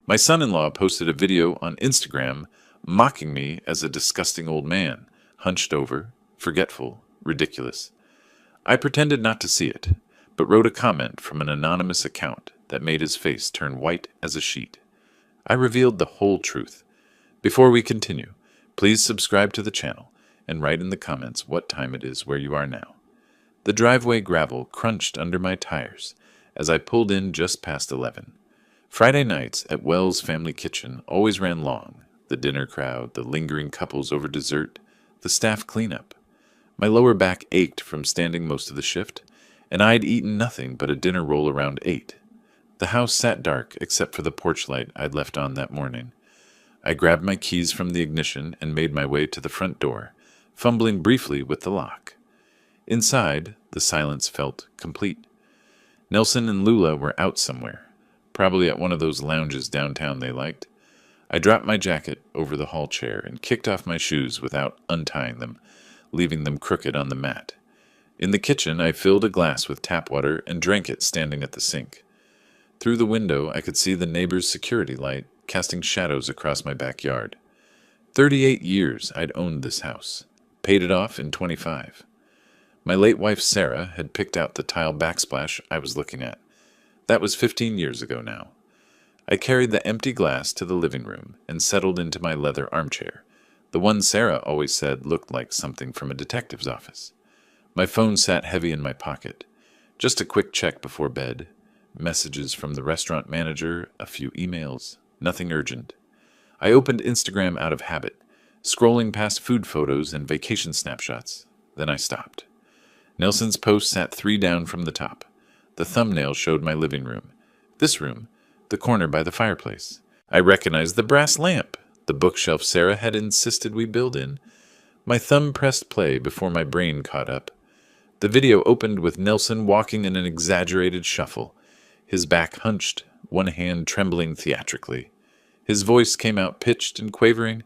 My son-in-law posted a video on Instagram mocking me as a disgusting old man, hunched over, forgetful, ridiculous. I pretended not to see it, but wrote a comment from an anonymous account that made his face turn white as a sheet. I revealed the whole truth. Before we continue, please subscribe to the channel and write in the comments what time it is where you are now. The driveway gravel crunched under my tires as I pulled in just past 11. Friday nights at Wells' family kitchen always ran long. The dinner crowd, the lingering couples over dessert, the staff cleanup. My lower back ached from standing most of the shift, and I'd eaten nothing but a dinner roll around 8. The house sat dark except for the porch light I'd left on that morning. I grabbed my keys from the ignition and made my way to the front door, fumbling briefly with the lock. Inside, the silence felt complete. Nelson and Lula were out somewhere, probably at one of those lounges downtown they liked. I dropped my jacket over the hall chair and kicked off my shoes without untying them, leaving them crooked on the mat. In the kitchen, I filled a glass with tap water and drank it standing at the sink. Through the window, I could see the neighbor's security light casting shadows across my backyard. 38 years I'd owned this house, paid it off in 25. My late wife Sarah had picked out the tile backsplash I was looking at. That was 15 years ago now. I carried the empty glass to the living room and settled into my leather armchair, the one Sarah always said looked like something from a detective's office. My phone sat heavy in my pocket. Just a quick check before bed. Messages from the restaurant manager, a few emails, nothing urgent. I opened Instagram out of habit, scrolling past food photos and vacation snapshots. Then I stopped. Nelson's post sat 3 down from the top. The thumbnail showed my living room. This room, the corner by the fireplace. I recognized the brass lamp, the bookshelf Sarah had insisted we build in. My thumb pressed play before my brain caught up. The video opened with Nelson walking in an exaggerated shuffle, his back hunched, one hand trembling theatrically. His voice came out pitched and quavering.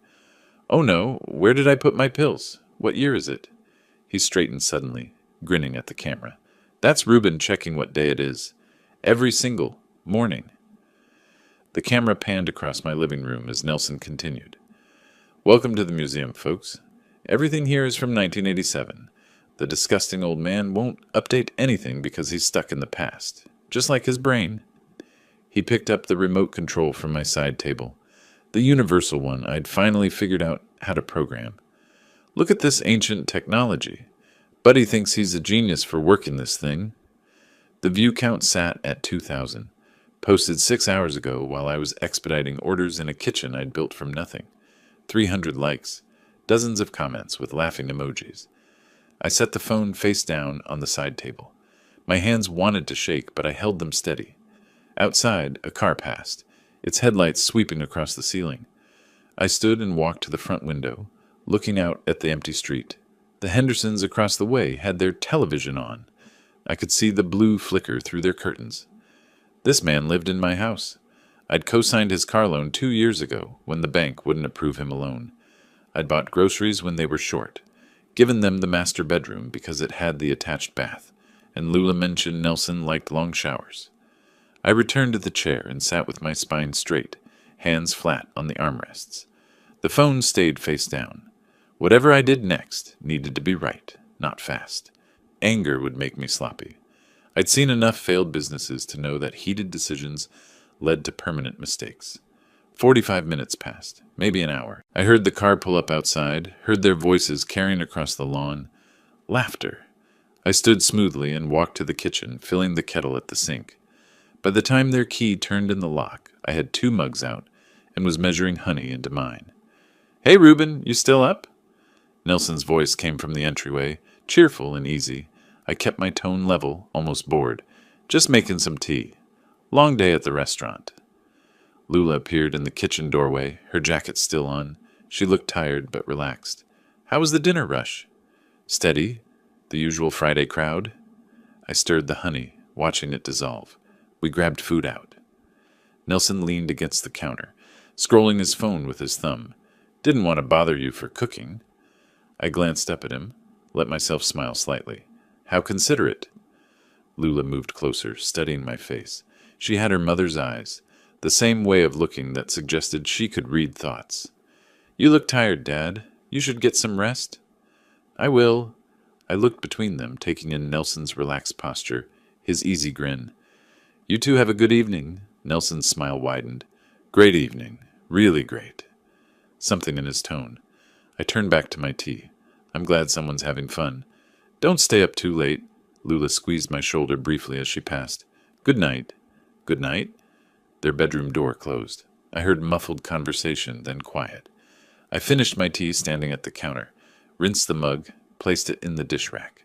"Oh no, where did I put my pills? What year is it?" He straightened suddenly, grinning at the camera. "That's Ruben checking what day it is. Every single morning." The camera panned across my living room as Nelson continued. "Welcome to the museum, folks. Everything here is from 1987. The disgusting old man won't update anything because he's stuck in the past, just like his brain." He picked up the remote control from my side table, the universal one I'd finally figured out how to program. "Look at this ancient technology. Buddy thinks he's a genius for working this thing." The view count sat at 2,000, posted 6 hours ago while I was expediting orders in a kitchen I'd built from nothing. 300 likes, dozens of comments with laughing emojis. I set the phone face down on the side table. My hands wanted to shake, but I held them steady. Outside, a car passed, its headlights sweeping across the ceiling. I stood and walked to the front window, looking out at the empty street. The Hendersons across the way had their television on. I could see the blue flicker through their curtains. This man lived in my house. I'd co-signed his car loan 2 years ago when the bank wouldn't approve him a loan. I'd bought groceries when they were short, given them the master bedroom because it had the attached bath, and Lula mentioned Nelson liked long showers. I returned to the chair and sat with my spine straight, hands flat on the armrests. The phone stayed face down. Whatever I did next needed to be right, not fast. Anger would make me sloppy. I'd seen enough failed businesses to know that heated decisions led to permanent mistakes. 45 minutes passed, maybe an hour. I heard the car pull up outside, heard their voices carrying across the lawn. Laughter. I stood smoothly and walked to the kitchen, filling the kettle at the sink. By the time their key turned in the lock, I had 2 mugs out and was measuring honey into mine. "Hey, Reuben, you still up?" Nelson's voice came from the entryway, cheerful and easy. I kept my tone level, almost bored. "Just making some tea. Long day at the restaurant." Lula appeared in the kitchen doorway, her jacket still on. She looked tired but relaxed. "How was the dinner rush?" "Steady. The usual Friday crowd." I stirred the honey, watching it dissolve. We grabbed food out. Nelson leaned against the counter, scrolling his phone with his thumb. "Didn't want to bother you for cooking." I glanced up at him, let myself smile slightly. "How considerate." Lula moved closer, studying my face. She had her mother's eyes, the same way of looking that suggested she could read thoughts. "You look tired, Dad. You should get some rest." "I will." I looked between them, taking in Nelson's relaxed posture, his easy grin. "You two have a good evening." Nelson's smile widened. "Great evening. Really great." Something in his tone. I turned back to my tea. I'm glad someone's having fun. "Don't stay up too late." Lula squeezed my shoulder briefly as she passed. "Good night." "Good night." Their bedroom door closed. I heard muffled conversation, then quiet. I finished my tea standing at the counter, rinsed the mug, placed it in the dish rack.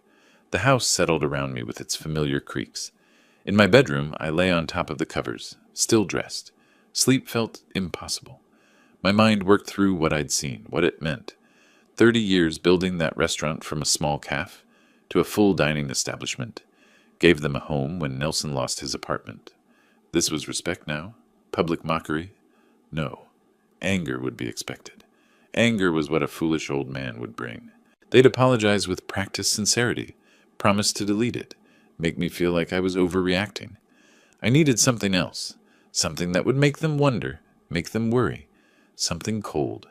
The house settled around me with its familiar creaks. In my bedroom, I lay on top of the covers, still dressed. Sleep felt impossible. My mind worked through what I'd seen, what it meant. 30 years building that restaurant from a small cafe to a full dining establishment. Gave them a home when Nelson lost his apartment. This was respect now? Public mockery? No. Anger would be expected. Anger was what a foolish old man would bring. They'd apologize with practiced sincerity, promise to delete it, make me feel like I was overreacting. I needed something else, something that would make them wonder, make them worry, something cold.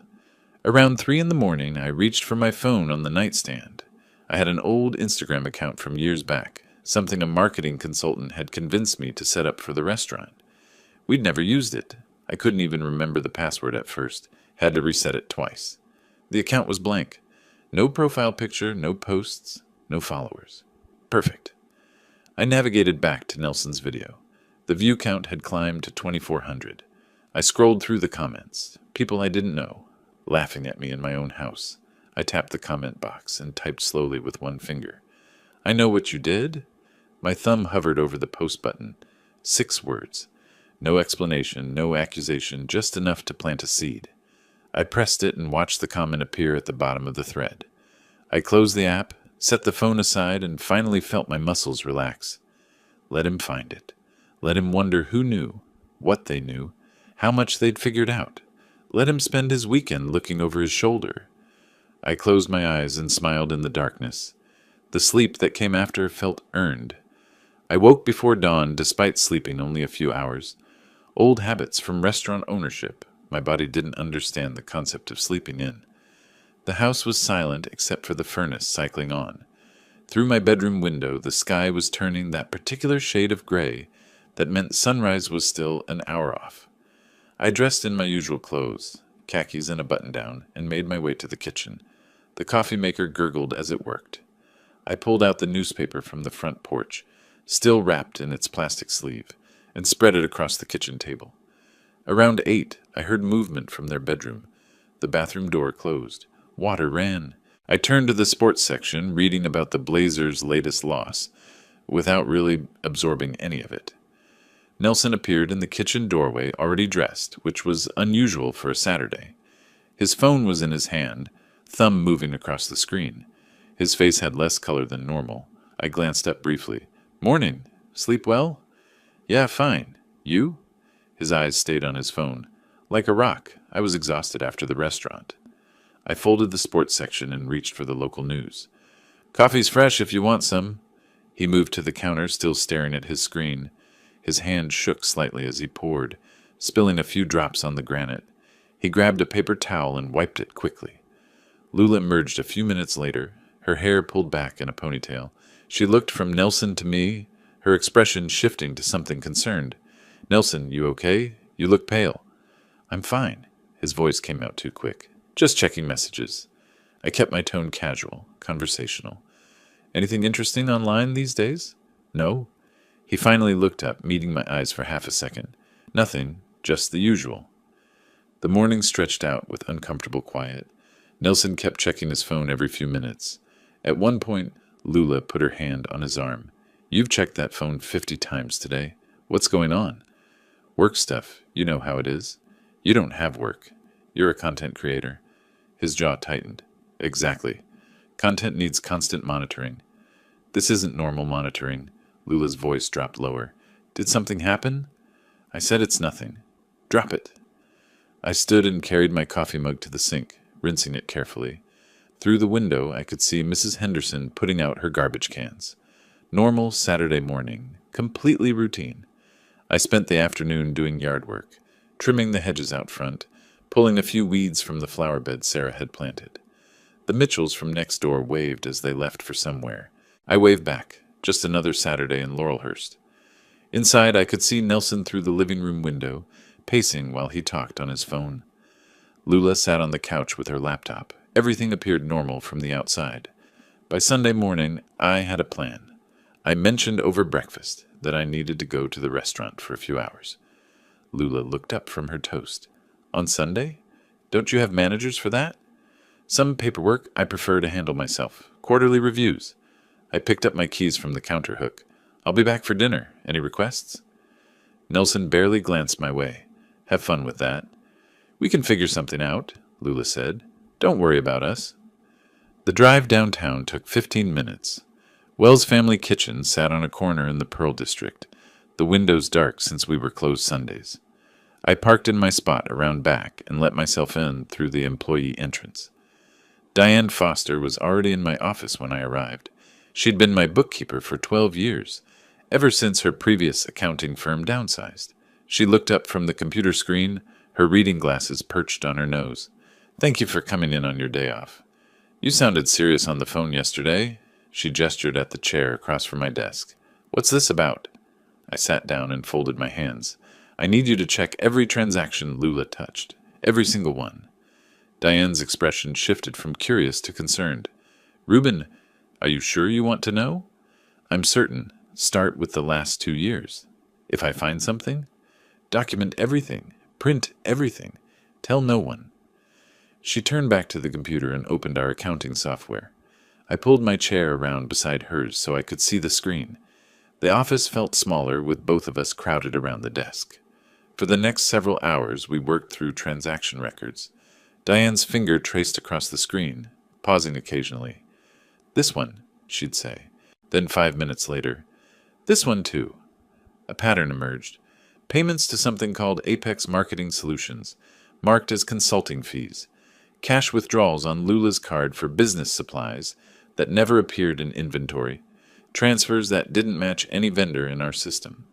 Around 3 a.m, I reached for my phone on the nightstand. I had an old Instagram account from years back, something a marketing consultant had convinced me to set up for the restaurant. We'd never used it. I couldn't even remember the password at first, had to reset it twice. The account was blank. No profile picture, no posts, no followers. Perfect. I navigated back to Nelson's video. The view count had climbed to 2,400. I scrolled through the comments. People I didn't know, laughing at me in my own house. I tapped the comment box and typed slowly with one finger. "I know what you did." My thumb hovered over the post button. 6 words. No explanation, no accusation, just enough to plant a seed. I pressed it and watched the comment appear at the bottom of the thread. I closed the app, set the phone aside, and finally felt my muscles relax. Let him find it. Let him wonder who knew, what they knew, how much they'd figured out. Let him spend his weekend looking over his shoulder. I closed my eyes and smiled in the darkness. The sleep that came after felt earned. I woke before dawn despite sleeping only a few hours. Old habits from restaurant ownership. My body didn't understand the concept of sleeping in. The house was silent except for the furnace cycling on. Through my bedroom window, the sky was turning that particular shade of gray that meant sunrise was still an hour off. I dressed in my usual clothes, khakis and a button-down, and made my way to the kitchen. The coffee maker gurgled as it worked. I pulled out the newspaper from the front porch, still wrapped in its plastic sleeve, and spread it across the kitchen table. Around 8, I heard movement from their bedroom. The bathroom door closed. Water ran. I turned to the sports section, reading about the Blazers' latest loss, without really absorbing any of it. Nelson appeared in the kitchen doorway, already dressed, which was unusual for a Saturday. His phone was in his hand, thumb moving across the screen. His face had less color than normal. I glanced up briefly. "Morning. Sleep well?" "Yeah, fine. You?" His eyes stayed on his phone. Like a rock, I was exhausted after the restaurant. I folded the sports section and reached for the local news. "Coffee's fresh if you want some." He moved to the counter, still staring at his screen. His hand shook slightly as he poured, spilling a few drops on the granite. He grabbed a paper towel and wiped it quickly. Lula emerged a few minutes later, her hair pulled back in a ponytail. She looked from Nelson to me, her expression shifting to something concerned. "Nelson, you okay? You look pale." "I'm fine." His voice came out too quick. "Just checking messages." I kept my tone casual, conversational. "Anything interesting online these days?" "No." He finally looked up, meeting my eyes for half a second. "Nothing, just the usual." The morning stretched out with uncomfortable quiet. Nelson kept checking his phone every few minutes. At one point, Lula put her hand on his arm. "You've checked that phone 50 times today. What's going on?" "Work stuff. You know how it is." "You don't have work. You're a content creator." His jaw tightened. "Exactly. Content needs constant monitoring." "This isn't normal monitoring." Lula's voice dropped lower. "Did something happen?" I said it's nothing. "Drop it." I stood and carried my coffee mug to the sink, rinsing it carefully. Through the window, I could see Mrs. Henderson putting out her garbage cans. Normal Saturday morning, completely routine. I spent the afternoon doing yard work, trimming the hedges out front, pulling a few weeds from the flower bed Sarah had planted. The Mitchells from next door waved as they left for somewhere. I waved back, just another Saturday in Laurelhurst. Inside, I could see Nelson through the living room window, pacing while he talked on his phone. Lula sat on the couch with her laptop. Everything appeared normal from the outside. By Sunday morning, I had a plan. I mentioned over breakfast that I needed to go to the restaurant for a few hours. Lula looked up from her toast. On Sunday? Don't you have managers for that? Some paperwork I prefer to handle myself. Quarterly reviews. I picked up my keys from the counter hook. I'll be back for dinner. Any requests? Nelson barely glanced my way. Have fun with that. We can figure something out, Lula said. Don't worry about us. The drive downtown took 15 minutes. Wells' family kitchen sat on a corner in the Pearl District, the windows dark since we were closed Sundays. I parked in my spot around back and let myself in through the employee entrance. Diane Foster was already in my office when I arrived. She'd been my bookkeeper for 12 years, ever since her previous accounting firm downsized. She looked up from the computer screen, her reading glasses perched on her nose. Thank you for coming in on your day off. You sounded serious on the phone yesterday. She gestured at the chair across from my desk. What's this about? I sat down and folded my hands. I need you to check every transaction Lula touched. Every single one. Diane's expression shifted from curious to concerned. Reuben, are you sure you want to know? I'm certain. Start with the last 2 years. If I find something, document everything. Print everything. Tell no one. She turned back to the computer and opened our accounting software. I pulled my chair around beside hers so I could see the screen. The office felt smaller with both of us crowded around the desk. For the next several hours, we worked through transaction records. Diane's finger traced across the screen, pausing occasionally. This one, she'd say. Then 5 minutes later, this one too. A pattern emerged. Payments to something called Apex Marketing Solutions, marked as consulting fees. Cash withdrawals on Lula's card for business supplies that never appeared in inventory. Transfers that didn't match any vendor in our system.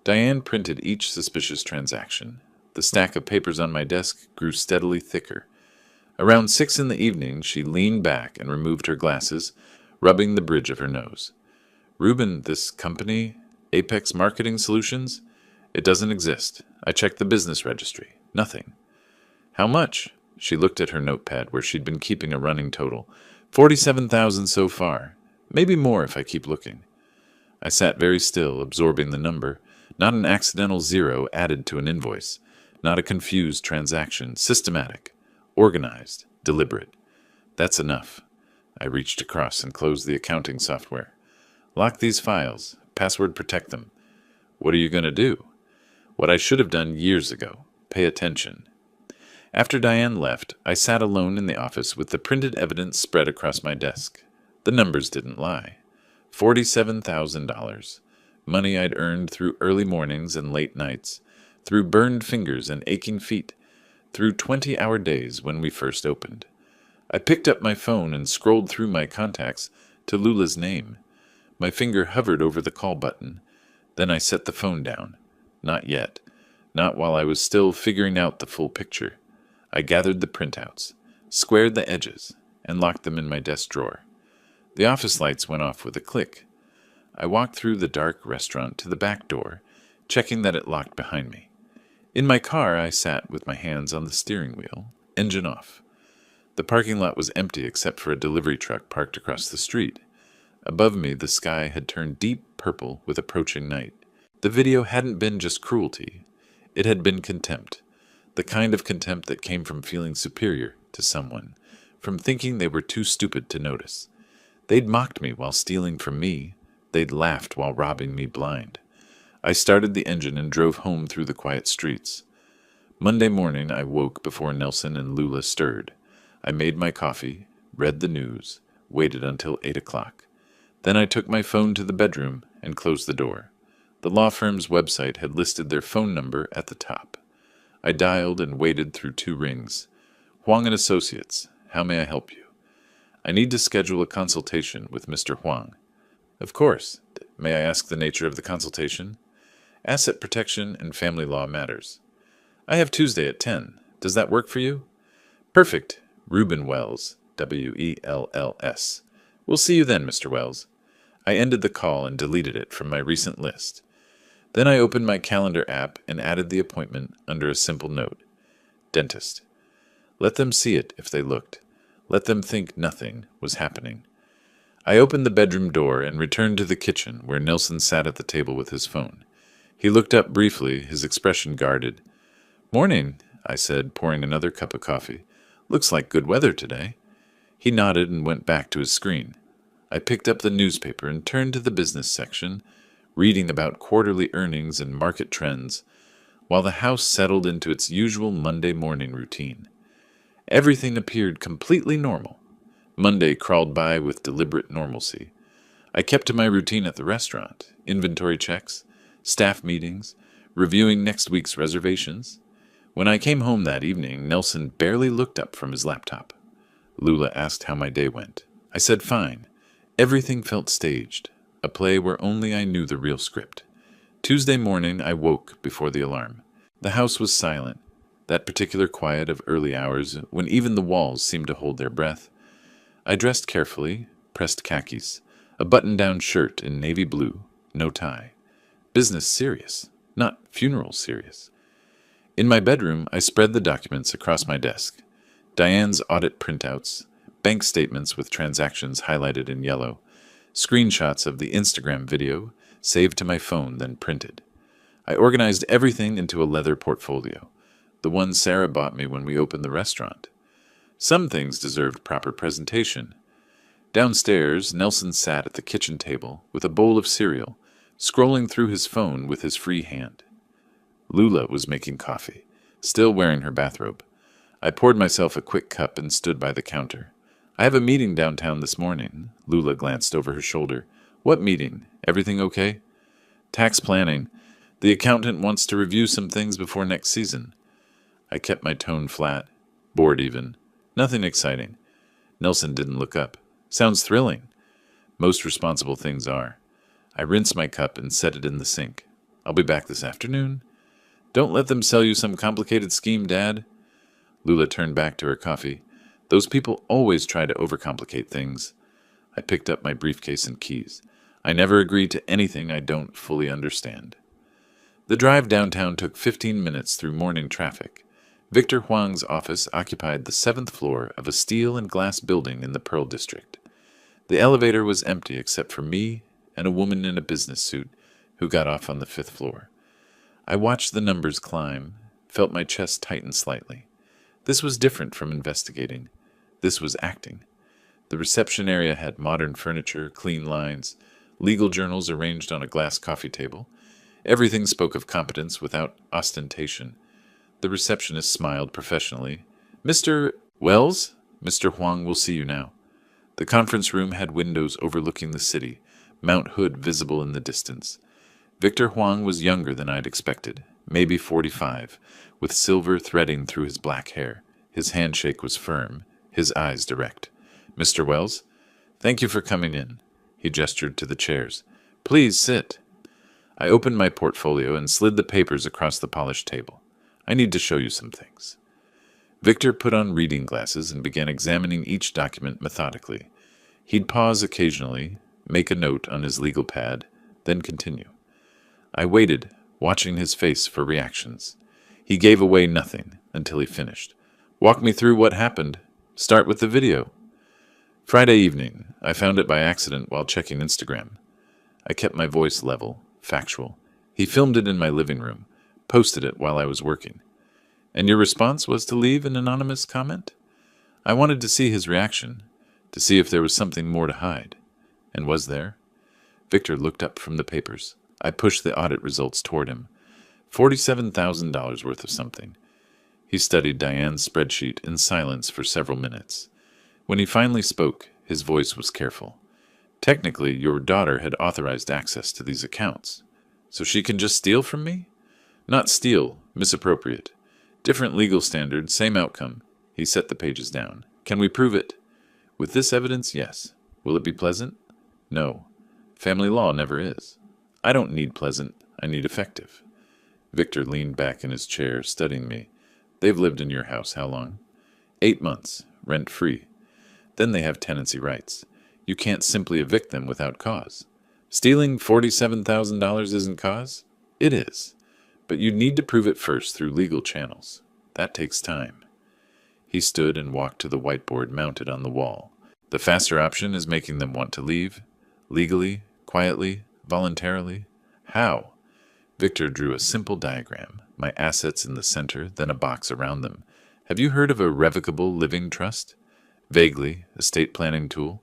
Diane printed each suspicious transaction. The stack of papers on my desk grew steadily thicker. Around 6 in the evening, she leaned back and removed her glasses, rubbing the bridge of her nose. Reuben, this company, Apex Marketing Solutions? It doesn't exist. I checked the business registry. Nothing. How much? She looked at her notepad where she'd been keeping a running total. 47,000 so far. Maybe more if I keep looking. I sat very still, absorbing the number. Not an accidental zero added to an invoice. Not a confused transaction. Systematic. Organized. Deliberate. That's enough. I reached across and closed the accounting software. Lock these files. Password protect them. What are you going to do? What I should have done years ago. Pay attention. After Diane left, I sat alone in the office with the printed evidence spread across my desk. The numbers didn't lie. $47,000. Money I'd earned through early mornings and late nights, through burned fingers and aching feet, through 20-hour days when we first opened. I picked up my phone and scrolled through my contacts to Lula's name. My finger hovered over the call button. Then I set the phone down. Not yet. Not while I was still figuring out the full picture. I gathered the printouts, squared the edges, and locked them in my desk drawer. The office lights went off with a click. I walked through the dark restaurant to the back door, checking that it locked behind me. In my car, I sat with my hands on the steering wheel, engine off. The parking lot was empty except for a delivery truck parked across the street. Above me, the sky had turned deep purple with approaching night. The video hadn't been just cruelty. It had been contempt. The kind of contempt that came from feeling superior to someone, from thinking they were too stupid to notice. They'd mocked me while stealing from me. They'd laughed while robbing me blind. I started the engine and drove home through the quiet streets. Monday morning, I woke before Nelson and Lula stirred. I made my coffee, read the news, waited until 8 o'clock. Then I took my phone to the bedroom and closed the door. The law firm's website had listed their phone number at the top. I dialed and waited through 2 rings. Huang & Associates, how may I help you? I need to schedule a consultation with Mr. Huang. Of course. May I ask the nature of the consultation? Asset protection and family law matters. I have Tuesday at 10. Does that work for you? Perfect. Reuben Wells, Wells. We'll see you then, Mr. Wells. I ended the call and deleted it from my recent list. Then I opened my calendar app and added the appointment under a simple note. Dentist. Let them see it if they looked. Let them think nothing was happening. I opened the bedroom door and returned to the kitchen where Nelson sat at the table with his phone. He looked up briefly, his expression guarded. Morning, I said, pouring another cup of coffee. Looks like good weather today. He nodded and went back to his screen. I picked up the newspaper and turned to the business section, reading about quarterly earnings and market trends, while the house settled into its usual Monday morning routine. Everything appeared completely normal. Monday crawled by with deliberate normalcy. I kept to my routine at the restaurant, inventory checks, staff meetings, reviewing next week's reservations. When I came home that evening, Nelson barely looked up from his laptop. Lula asked how my day went. I said fine. Everything felt staged, a play where only I knew the real script. Tuesday morning, I woke before the alarm. The house was silent, that particular quiet of early hours when even the walls seemed to hold their breath. I dressed carefully, pressed khakis, a button-down shirt in navy blue, no tie. Business serious, not funeral serious. In my bedroom, I spread the documents across my desk. Diane's audit printouts, bank statements with transactions highlighted in yellow, screenshots of the Instagram video, saved to my phone, then printed. I organized everything into a leather portfolio, the one Sarah bought me when we opened the restaurant. Some things deserved proper presentation. Downstairs, Nelson sat at the kitchen table with a bowl of cereal, scrolling through his phone with his free hand. Lula was making coffee, still wearing her bathrobe. I poured myself a quick cup and stood by the counter. I have a meeting downtown this morning. Lula glanced over her shoulder. What meeting? Everything okay? Tax planning. The accountant wants to review some things before next season. I kept my tone flat, bored even. Nothing exciting. Nelson didn't look up. Sounds thrilling. Most responsible things are. I rinsed my cup and set it in the sink. I'll be back this afternoon. Don't let them sell you some complicated scheme, Dad. Lula turned back to her coffee. Those people always try to overcomplicate things. I picked up my briefcase and keys. I never agree to anything I don't fully understand. The drive downtown took 15 minutes through morning traffic. Victor Huang's office occupied the 7th floor of a steel and glass building in the Pearl District. The elevator was empty except for me and a woman in a business suit who got off on the 5th floor. I watched the numbers climb, felt my chest tighten slightly. This was different from investigating. This was acting. The reception area had modern furniture, clean lines, legal journals arranged on a glass coffee table. Everything spoke of competence without ostentation. The receptionist smiled professionally. Mr. Wells? Mr. Huang will see you now. The conference room had windows overlooking the city, Mount Hood visible in the distance. Victor Huang was younger than I'd expected, maybe 45, with silver threading through his black hair. His handshake was firm, his eyes direct. Mr. Wells? Thank you for coming in. He gestured to the chairs. Please sit. I opened my portfolio and slid the papers across the polished table. I need to show you some things. Victor put on reading glasses and began examining each document methodically. He'd pause occasionally, make a note on his legal pad, then continue. I waited, watching his face for reactions. He gave away nothing until he finished. Walk me through what happened. Start with the video. Friday evening. I found it by accident while checking Instagram. I kept my voice level, factual. He filmed it in my living room, posted it while I was working. And your response was to leave an anonymous comment? I wanted to see his reaction, to see if there was something more to hide. And was there? Victor looked up from the papers. I pushed the audit results toward him. $47,000 worth of something. He studied Diane's spreadsheet in silence for several minutes. When he finally spoke, his voice was careful. Technically, your daughter had authorized access to these accounts. So she can just steal from me? Not steal, misappropriate. Different legal standards, same outcome. He set the pages down. Can we prove it? With this evidence, yes. Will it be pleasant? No. Family law never is. I don't need pleasant. I need effective. Victor leaned back in his chair, studying me. They've lived in your house how long? 8 months, rent-free. Then they have tenancy rights. You can't simply evict them without cause. Stealing $47,000 isn't cause? It is. But you need to prove it first through legal channels. That takes time. He stood and walked to the whiteboard mounted on the wall. The faster option is making them want to leave. Legally, quietly, voluntarily. How? Victor drew a simple diagram, my assets in the center, then a box around them. Have you heard of a revocable living trust? Vaguely, estate planning tool.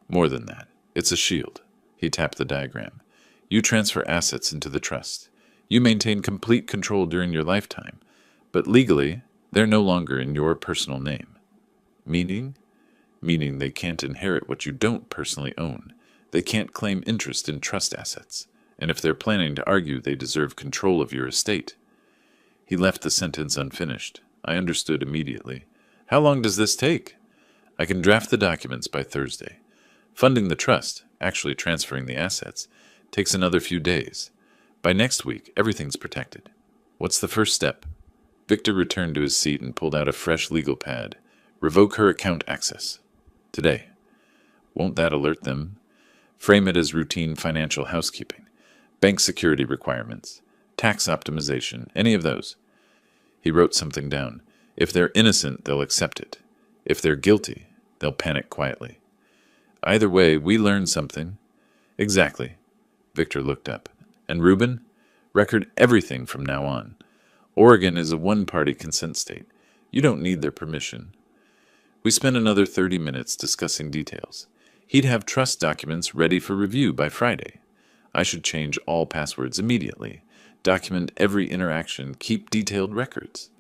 More than that. It's a shield. He tapped the diagram. You transfer assets into the trust. You maintain complete control during your lifetime. But legally, they're no longer in your personal name. Meaning? Meaning they can't inherit what you don't personally own. They can't claim interest in trust assets. And if they're planning to argue, they deserve control of your estate. He left the sentence unfinished. I understood immediately. How long does this take? I can draft the documents by Thursday. Funding the trust, actually transferring the assets, takes another few days. By next week, everything's protected. What's the first step? Victor returned to his seat and pulled out a fresh legal pad. Revoke her account access. Today. Won't that alert them? Frame it as routine financial housekeeping. Bank security requirements. Tax optimization. Any of those. He wrote something down. If they're innocent, they'll accept it. If they're guilty, they'll panic quietly. Either way, we learn something. Exactly. Victor looked up. And Reuben? Record everything from now on. Oregon is a one-party consent state. You don't need their permission. We spent another 30 minutes discussing details. He'd have trust documents ready for review by Friday. I should change all passwords immediately, document every interaction, keep detailed records.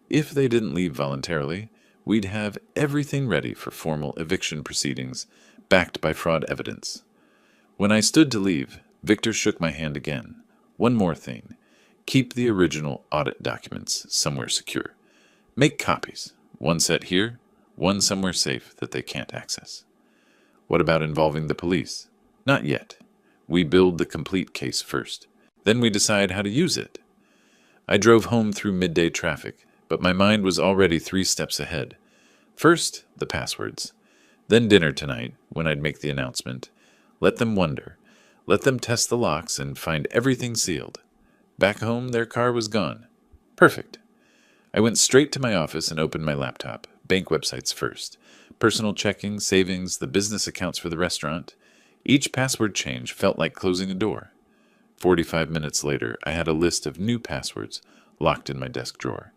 If they didn't leave voluntarily, we'd have everything ready for formal eviction proceedings, backed by fraud evidence. When I stood to leave, Victor shook my hand again. One more thing. Keep the original audit documents somewhere secure. Make copies. One set here, one somewhere safe that they can't access. What about involving the police? Not yet. We build the complete case first. Then we decide how to use it. I drove home through midday traffic, but my mind was already 3 steps ahead. First, the passwords. Then dinner tonight, when I'd make the announcement. Let them wonder. Let them test the locks and find everything sealed. Back home, their car was gone. Perfect. I went straight to my office and opened my laptop. Bank websites first. Personal checking, savings, the business accounts for the restaurant. Each password change felt like closing a door. 45 minutes later, I had a list of new passwords locked in my desk drawer.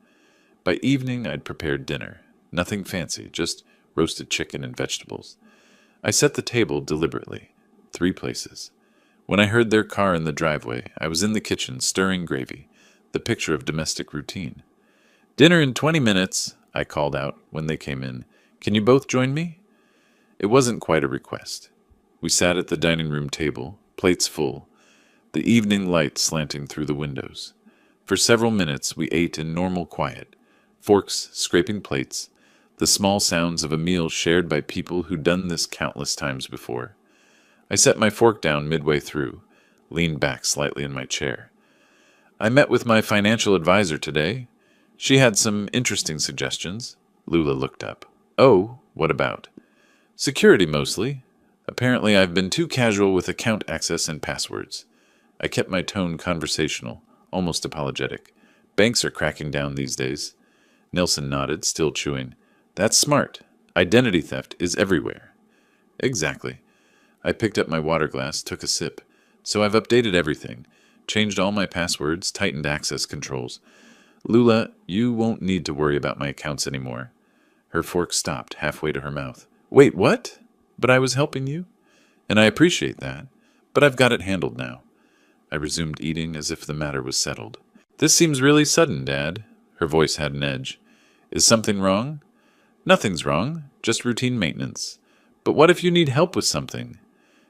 By evening, I'd prepared dinner. Nothing fancy, just roasted chicken and vegetables. I set the table deliberately. 3 places. When I heard their car in the driveway, I was in the kitchen stirring gravy, the picture of domestic routine. Dinner in 20 minutes, I called out when they came in. Can you both join me? It wasn't quite a request. We sat at the dining room table, plates full, the evening light slanting through the windows. For several minutes we ate in normal quiet, forks scraping plates, the small sounds of a meal shared by people who'd done this countless times before. I set my fork down midway through, leaned back slightly in my chair. I met with my financial advisor today. She had some interesting suggestions. Lula looked up. Oh, what about? Security mostly. Apparently I've been too casual with account access and passwords. I kept my tone conversational, almost apologetic. Banks are cracking down these days. Nelson nodded, still chewing. That's smart. Identity theft is everywhere. Exactly. I picked up my water glass, took a sip. So I've updated everything. Changed all my passwords, tightened access controls. Lula, you won't need to worry about my accounts anymore. Her fork stopped halfway to her mouth. Wait, what? But I was helping you? And I appreciate that. But I've got it handled now. I resumed eating as if the matter was settled. This seems really sudden, Dad. Her voice had an edge. Is something wrong? Nothing's wrong. Just routine maintenance. But what if you need help with something?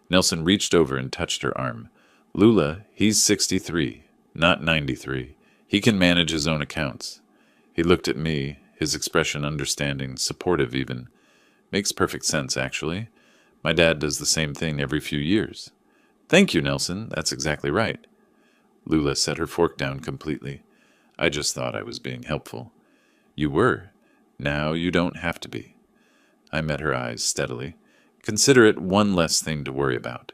Nelson reached over and touched her arm. Lula, he's 63, not 93. He can manage his own accounts. He looked at me, his expression understanding, supportive even. Makes perfect sense, actually. My dad does the same thing every few years. Thank you, Nelson. That's exactly right. Lula set her fork down completely. I just thought I was being helpful. You were. Now you don't have to be. I met her eyes steadily. Consider it one less thing to worry about.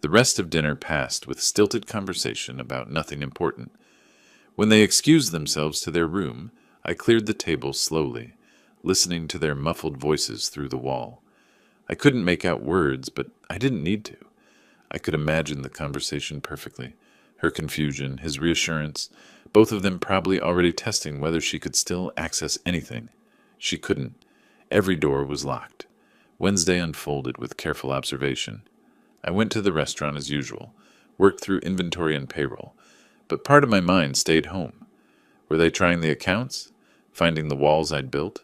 The rest of dinner passed with stilted conversation about nothing important. When they excused themselves to their room, I cleared the table slowly, listening to their muffled voices through the wall. I couldn't make out words, but I didn't need to. I could imagine the conversation perfectly. Her confusion, his reassurance, both of them probably already testing whether she could still access anything. She couldn't. Every door was locked. Wednesday unfolded with careful observation. I went to the restaurant as usual, worked through inventory and payroll, but part of my mind stayed home. Were they trying the accounts? Finding the walls I'd built?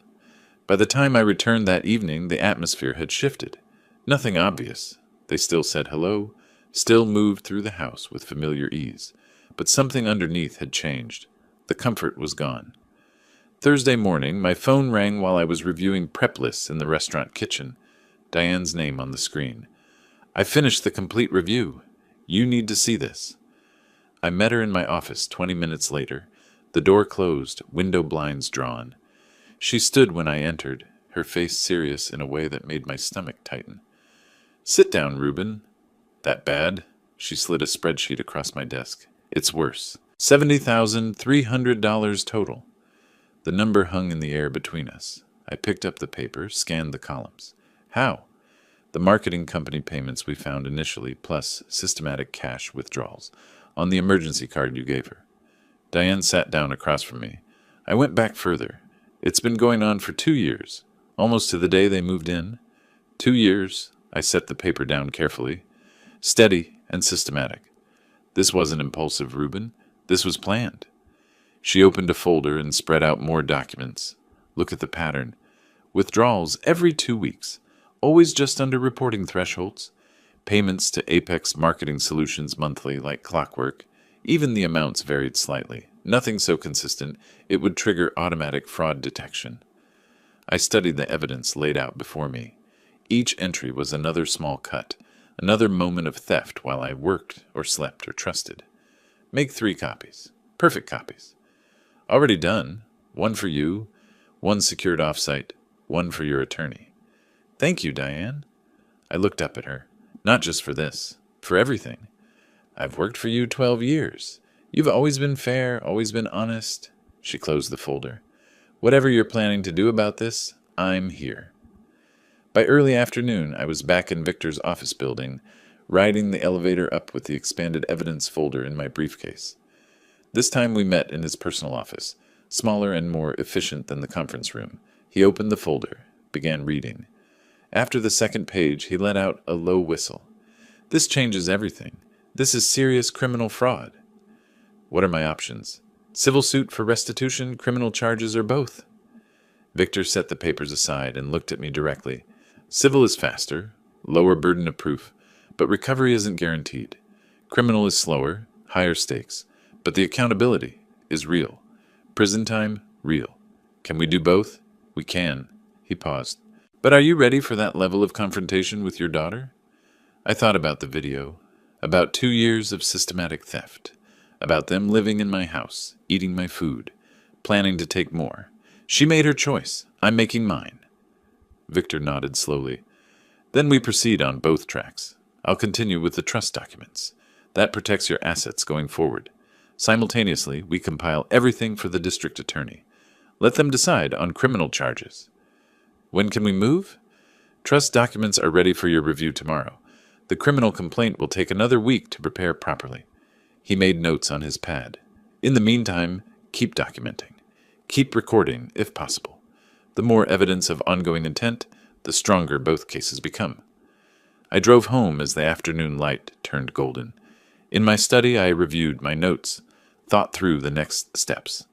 By the time I returned that evening, the atmosphere had shifted. Nothing obvious. They still said hello, still moved through the house with familiar ease, but something underneath had changed. The comfort was gone. Thursday morning, my phone rang while I was reviewing prep lists in the restaurant kitchen. Diane's name on the screen. I finished the complete review. You need to see this. I met her in my office 20 minutes later. The door closed, window blinds drawn. She stood when I entered, her face serious in a way that made my stomach tighten. Sit down, Reuben. That bad? She slid a spreadsheet across my desk. It's worse. $70,300 total. The number hung in the air between us. I picked up the paper, scanned the columns. How? The marketing company payments we found initially, plus systematic cash withdrawals, on the emergency card you gave her. Diane sat down across from me. I went back further. It's been going on for 2 years, almost to the day they moved in. 2 years. I set the paper down carefully. Steady and systematic. This wasn't impulsive, Reuben. This was planned. She opened a folder and spread out more documents. Look at the pattern. Withdrawals every 2 weeks. Always just under reporting thresholds. Payments to Apex Marketing Solutions monthly like clockwork. Even the amounts varied slightly. Nothing so consistent it would trigger automatic fraud detection. I studied the evidence laid out before me. Each entry was another small cut, another moment of theft while I worked or slept or trusted. Make 3 copies. Perfect copies. Already done. 1 for you, 1 secured off-site, 1 for your attorney. Thank you, Diane. I looked up at her. Not just for this, for everything. I've worked for you 12 years. You've always been fair, always been honest. She closed the folder. Whatever you're planning to do about this, I'm here. By early afternoon, I was back in Victor's office building, riding the elevator up with the expanded evidence folder in my briefcase. This time we met in his personal office, smaller and more efficient than the conference room. He opened the folder, began reading. After the second page, he let out a low whistle. This changes everything. This is serious criminal fraud. What are my options? Civil suit for restitution, criminal charges, or both? Victor set the papers aside and looked at me directly. Civil is faster, lower burden of proof, but recovery isn't guaranteed. Criminal is slower, higher stakes, but the accountability is real. Prison time, real. Can we do both? We can. He paused. But are you ready for that level of confrontation with your daughter? I thought about the video, about 2 years of systematic theft, about them living in my house, eating my food, planning to take more. She made her choice. I'm making mine. Victor nodded slowly. Then we proceed on both tracks. I'll continue with the trust documents. That protects your assets going forward. Simultaneously, we compile everything for the district attorney. Let them decide on criminal charges. When can we move? Trust documents are ready for your review tomorrow. The criminal complaint will take another week to prepare properly. He made notes on his pad. In the meantime, keep documenting. Keep recording, if possible. The more evidence of ongoing intent, the stronger both cases become. I drove home as the afternoon light turned golden. In my study, I reviewed my notes, thought through the next steps.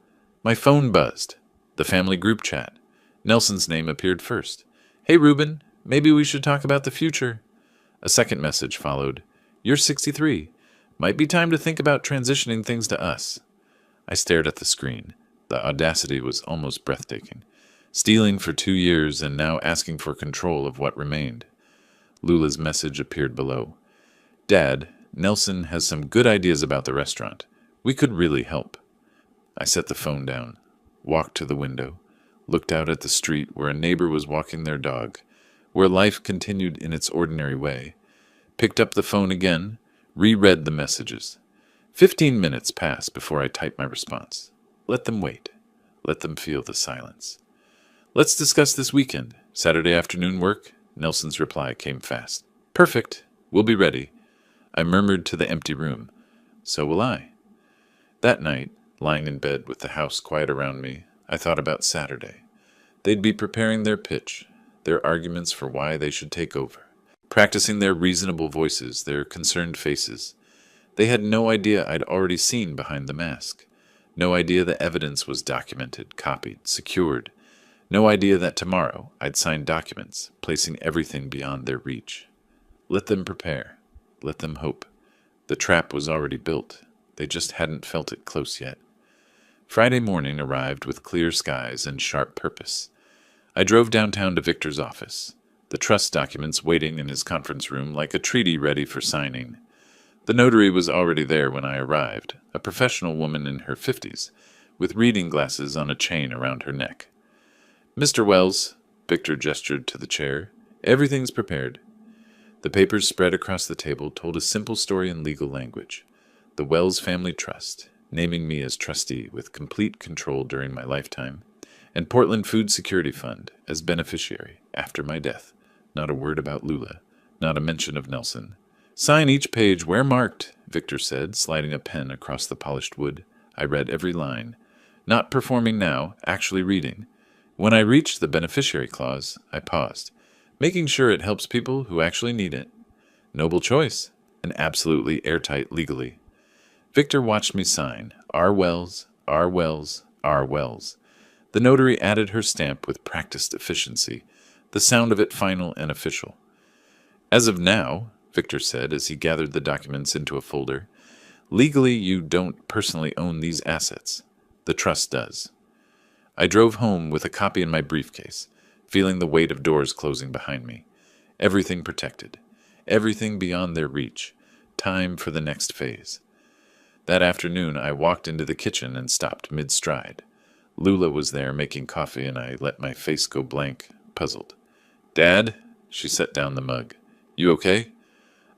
My phone buzzed. The family group chat. Nelson's name appeared first. Hey, Reuben, maybe we should talk about the future. A second message followed. You're 63. Might be time to think about transitioning things to us. I stared at the screen. The audacity was almost breathtaking. Stealing for 2 years and now asking for control of what remained. Lula's message appeared below. Dad, Nelson has some good ideas about the restaurant. We could really help. I set the phone down, walked to the window, looked out at the street where a neighbor was walking their dog, where life continued in its ordinary way, picked up the phone again, reread the messages. 15 minutes passed before I typed my response. Let them wait. Let them feel the silence. Let's discuss this weekend. Saturday afternoon work? Nelson's reply came fast. Perfect. We'll be ready. I murmured to the empty room. So will I. That night, lying in bed with the house quiet around me, I thought about Saturday. They'd be preparing their pitch, their arguments for why they should take over, practicing their reasonable voices, their concerned faces. They had no idea I'd already seen behind the mask. No idea the evidence was documented, copied, secured. No idea that tomorrow I'd sign documents, placing everything beyond their reach. Let them prepare. Let them hope. The trap was already built. They just hadn't felt it close yet. Friday morning arrived with clear skies and sharp purpose. I drove downtown to Victor's office, the trust documents waiting in his conference room like a treaty ready for signing. The notary was already there when I arrived, a professional woman in her 50s, with reading glasses on a chain around her neck. Mr. Wells, Victor gestured to the chair, everything's prepared. The papers spread across the table told a simple story in legal language. The Wells Family Trust, naming me as trustee with complete control during my lifetime, and Portland Food Security Fund as beneficiary after my death. Not a word about Lula, not a mention of Nelson. Sign each page where marked, Victor said, sliding a pen across the polished wood. I read every line. Not performing now, actually reading. When I reached the beneficiary clause, I paused, making sure it helps people who actually need it. Noble choice, and absolutely airtight legally. Victor watched me sign, R. Wells, R. Wells, R. Wells. The notary added her stamp with practiced efficiency, the sound of it final and official. As of now, Victor said as he gathered the documents into a folder, legally you don't personally own these assets. The trust does. I drove home with a copy in my briefcase, feeling the weight of doors closing behind me. Everything protected. Everything beyond their reach. Time for the next phase. That afternoon, I walked into the kitchen and stopped mid-stride. Lula was there making coffee, and I let my face go blank, puzzled. Dad? She set down the mug. You okay?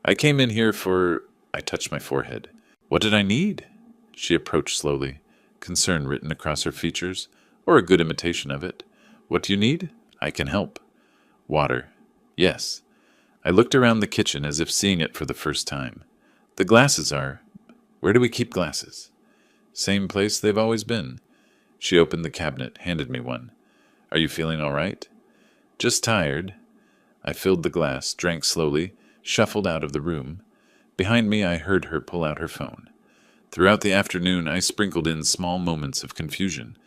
I came in here for... I touched my forehead. What did I need? She approached slowly, concern written across her features, or a good imitation of it. What do you need? I can help. Water. Yes. I looked around the kitchen as if seeing it for the first time. The glasses are... Where do we keep glasses? Same place they've always been. She opened the cabinet, handed me one. Are you feeling all right? Just tired. I filled the glass, drank slowly, shuffled out of the room. Behind me, I heard her pull out her phone. Throughout the afternoon, I sprinkled in small moments of confusion.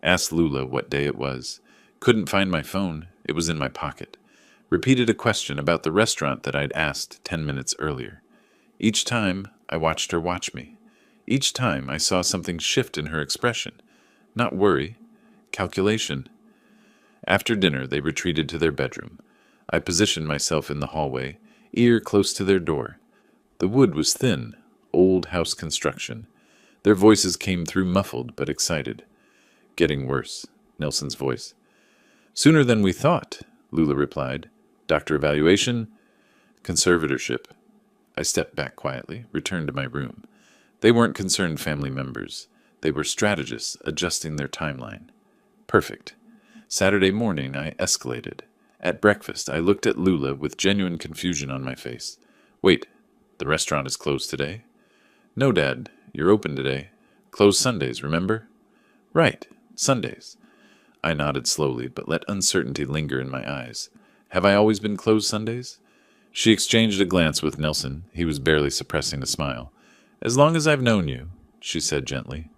Asked Lula what day it was. Couldn't find my phone. It was in my pocket. Repeated a question about the restaurant that I'd asked 10 minutes earlier. Each time, I watched her watch me. Each time, I saw something shift in her expression. Not worry. Calculation. After dinner, they retreated to their bedroom. I positioned myself in the hallway, ear close to their door. The wood was thin, old house construction. Their voices came through muffled but excited. Getting worse, Nelson's voice. Sooner than we thought, Lula replied. Doctor evaluation? Conservatorship. I stepped back quietly, returned to my room. They weren't concerned family members. They were strategists adjusting their timeline. Perfect. Saturday morning, I escalated. At breakfast, I looked at Lula with genuine confusion on my face. Wait, the restaurant is closed today? No, Dad, you're open today. Closed Sundays, remember? Right, Sundays. I nodded slowly, but let uncertainty linger in my eyes. Have I always been closed Sundays? She exchanged a glance with Nelson. He was barely suppressing a smile. As long as I've known you, she said gently.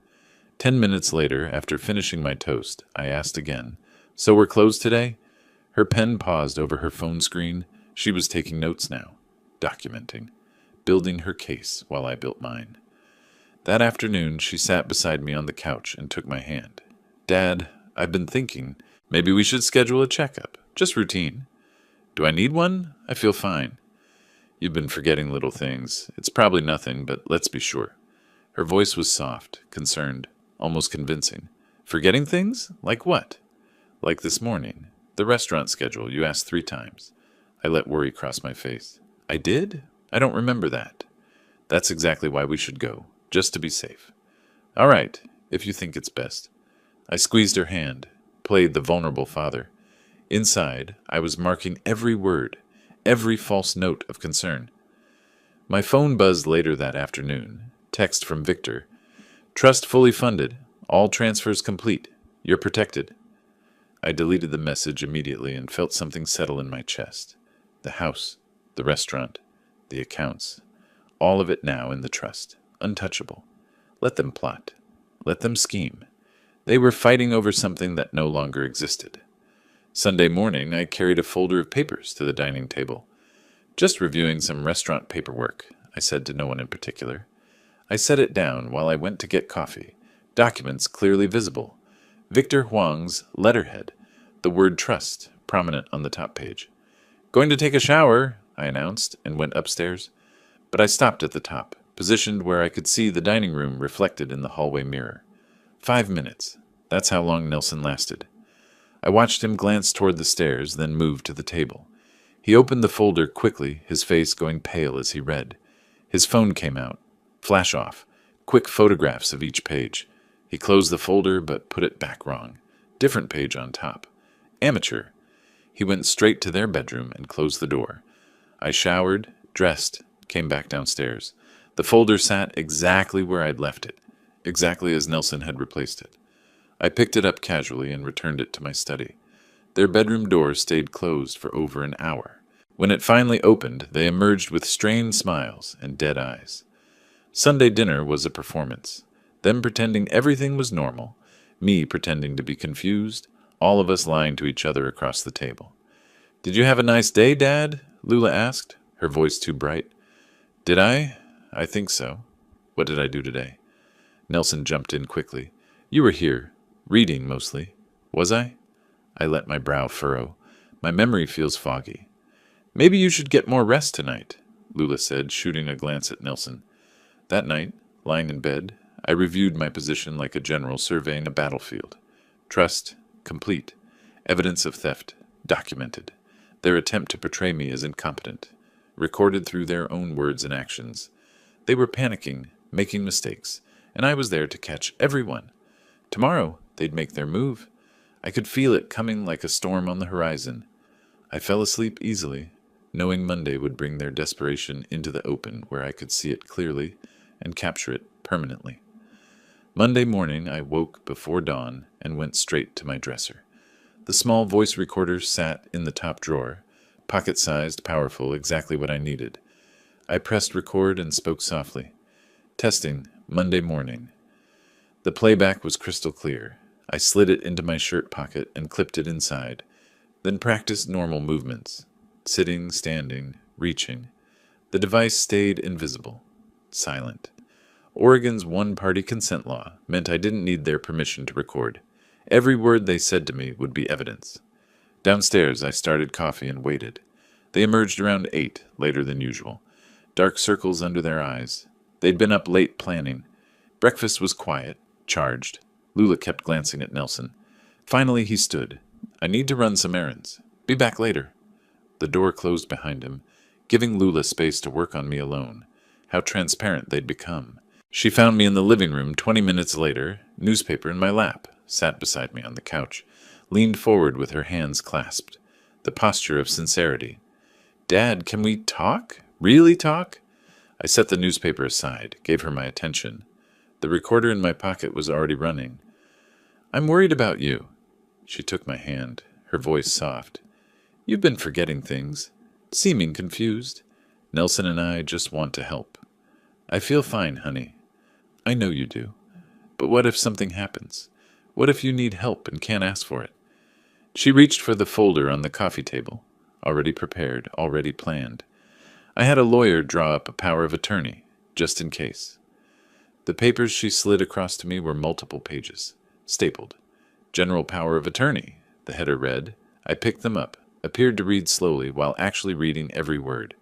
10 minutes later, after finishing my toast, I asked again, So we're closed today? Her pen paused over her phone screen. She was taking notes now, documenting, building her case while I built mine. That afternoon, she sat beside me on the couch and took my hand. Dad, I've been thinking, maybe we should schedule a checkup, just routine. Do I need one? I feel fine. You've been forgetting little things. It's probably nothing, but let's be sure. Her voice was soft, concerned, almost convincing. Forgetting things? Like what? Like this morning. The restaurant schedule you asked 3 times. I let worry cross my face. I did? I don't remember that. That's exactly why we should go, just to be safe. All right, if you think it's best. I squeezed her hand, played the vulnerable father. Inside, I was marking every word, every false note of concern. My phone buzzed later that afternoon. Text from Victor. Trust fully funded. All transfers complete. You're protected. I deleted the message immediately and felt something settle in my chest. The house, the restaurant, the accounts. All of it now in the trust. Untouchable. Let them plot. Let them scheme. They were fighting over something that no longer existed. Sunday morning, I carried a folder of papers to the dining table. Just reviewing some restaurant paperwork, I said to no one in particular. I set it down while I went to get coffee. Documents clearly visible. Victor Huang's letterhead. The word trust, prominent on the top page. Going to take a shower, I announced, and went upstairs. But I stopped at the top, positioned where I could see the dining room reflected in the hallway mirror. 5 minutes. That's how long Nelson lasted. I watched him glance toward the stairs, then move to the table. He opened the folder quickly, his face going pale as he read. His phone came out. Flash off. Quick photographs of each page. He closed the folder, but put it back wrong. Different page on top. Amateur. He went straight to their bedroom and closed the door. I showered, dressed, came back downstairs. The folder sat exactly where I'd left it, exactly as Nelson had replaced it. I picked it up casually and returned it to my study. Their bedroom door stayed closed for over an hour. When it finally opened, they emerged with strained smiles and dead eyes. Sunday dinner was a performance. Them pretending everything was normal, me pretending to be confused, all of us lying to each other across the table. Did you have a nice day, Dad? Lula asked, her voice too bright. Did I? I think so. What did I do today? Nelson jumped in quickly. You were here. Reading, mostly. Was I? I let my brow furrow. My memory feels foggy. Maybe you should get more rest tonight, Lula said, shooting a glance at Nelson. That night, lying in bed, I reviewed my position like a general surveying a battlefield. Trust, complete. Evidence of theft, documented. Their attempt to portray me as incompetent, recorded through their own words and actions. They were panicking, making mistakes, and I was there to catch every one. Tomorrow, they'd make their move. I could feel it coming like a storm on the horizon. I fell asleep easily, knowing Monday would bring their desperation into the open where I could see it clearly and capture it permanently. Monday morning, I woke before dawn and went straight to my dresser. The small voice recorder sat in the top drawer, pocket-sized, powerful, exactly what I needed. I pressed record and spoke softly. Testing, Monday morning. The playback was crystal clear. I slid it into my shirt pocket and clipped it inside, then practiced normal movements. Sitting, standing, reaching. The device stayed invisible, silent. Oregon's one-party consent law meant I didn't need their permission to record. Every word they said to me would be evidence. Downstairs, I started coffee and waited. They emerged around 8, later than usual. Dark circles under their eyes. They'd been up late planning. Breakfast was quiet, charged. Lula kept glancing at Nelson. Finally, he stood. I need to run some errands. Be back later. The door closed behind him, giving Lula space to work on me alone. How transparent they'd become. She found me in the living room 20 minutes later, newspaper in my lap, sat beside me on the couch, leaned forward with her hands clasped, the posture of sincerity. Dad, can we talk? Really talk? I set the newspaper aside, gave her my attention. The recorder in my pocket was already running. I'm worried about you. She took my hand, her voice soft. You've been forgetting things, seeming confused. Nelson and I just want to help. I feel fine, honey. I know you do. But what if something happens? What if you need help and can't ask for it? She reached for the folder on the coffee table, already prepared, already planned. I had a lawyer draw up a power of attorney, just in case. The papers she slid across to me were multiple pages, stapled. General power of attorney, the header read. I picked them up, appeared to read slowly while actually reading every word.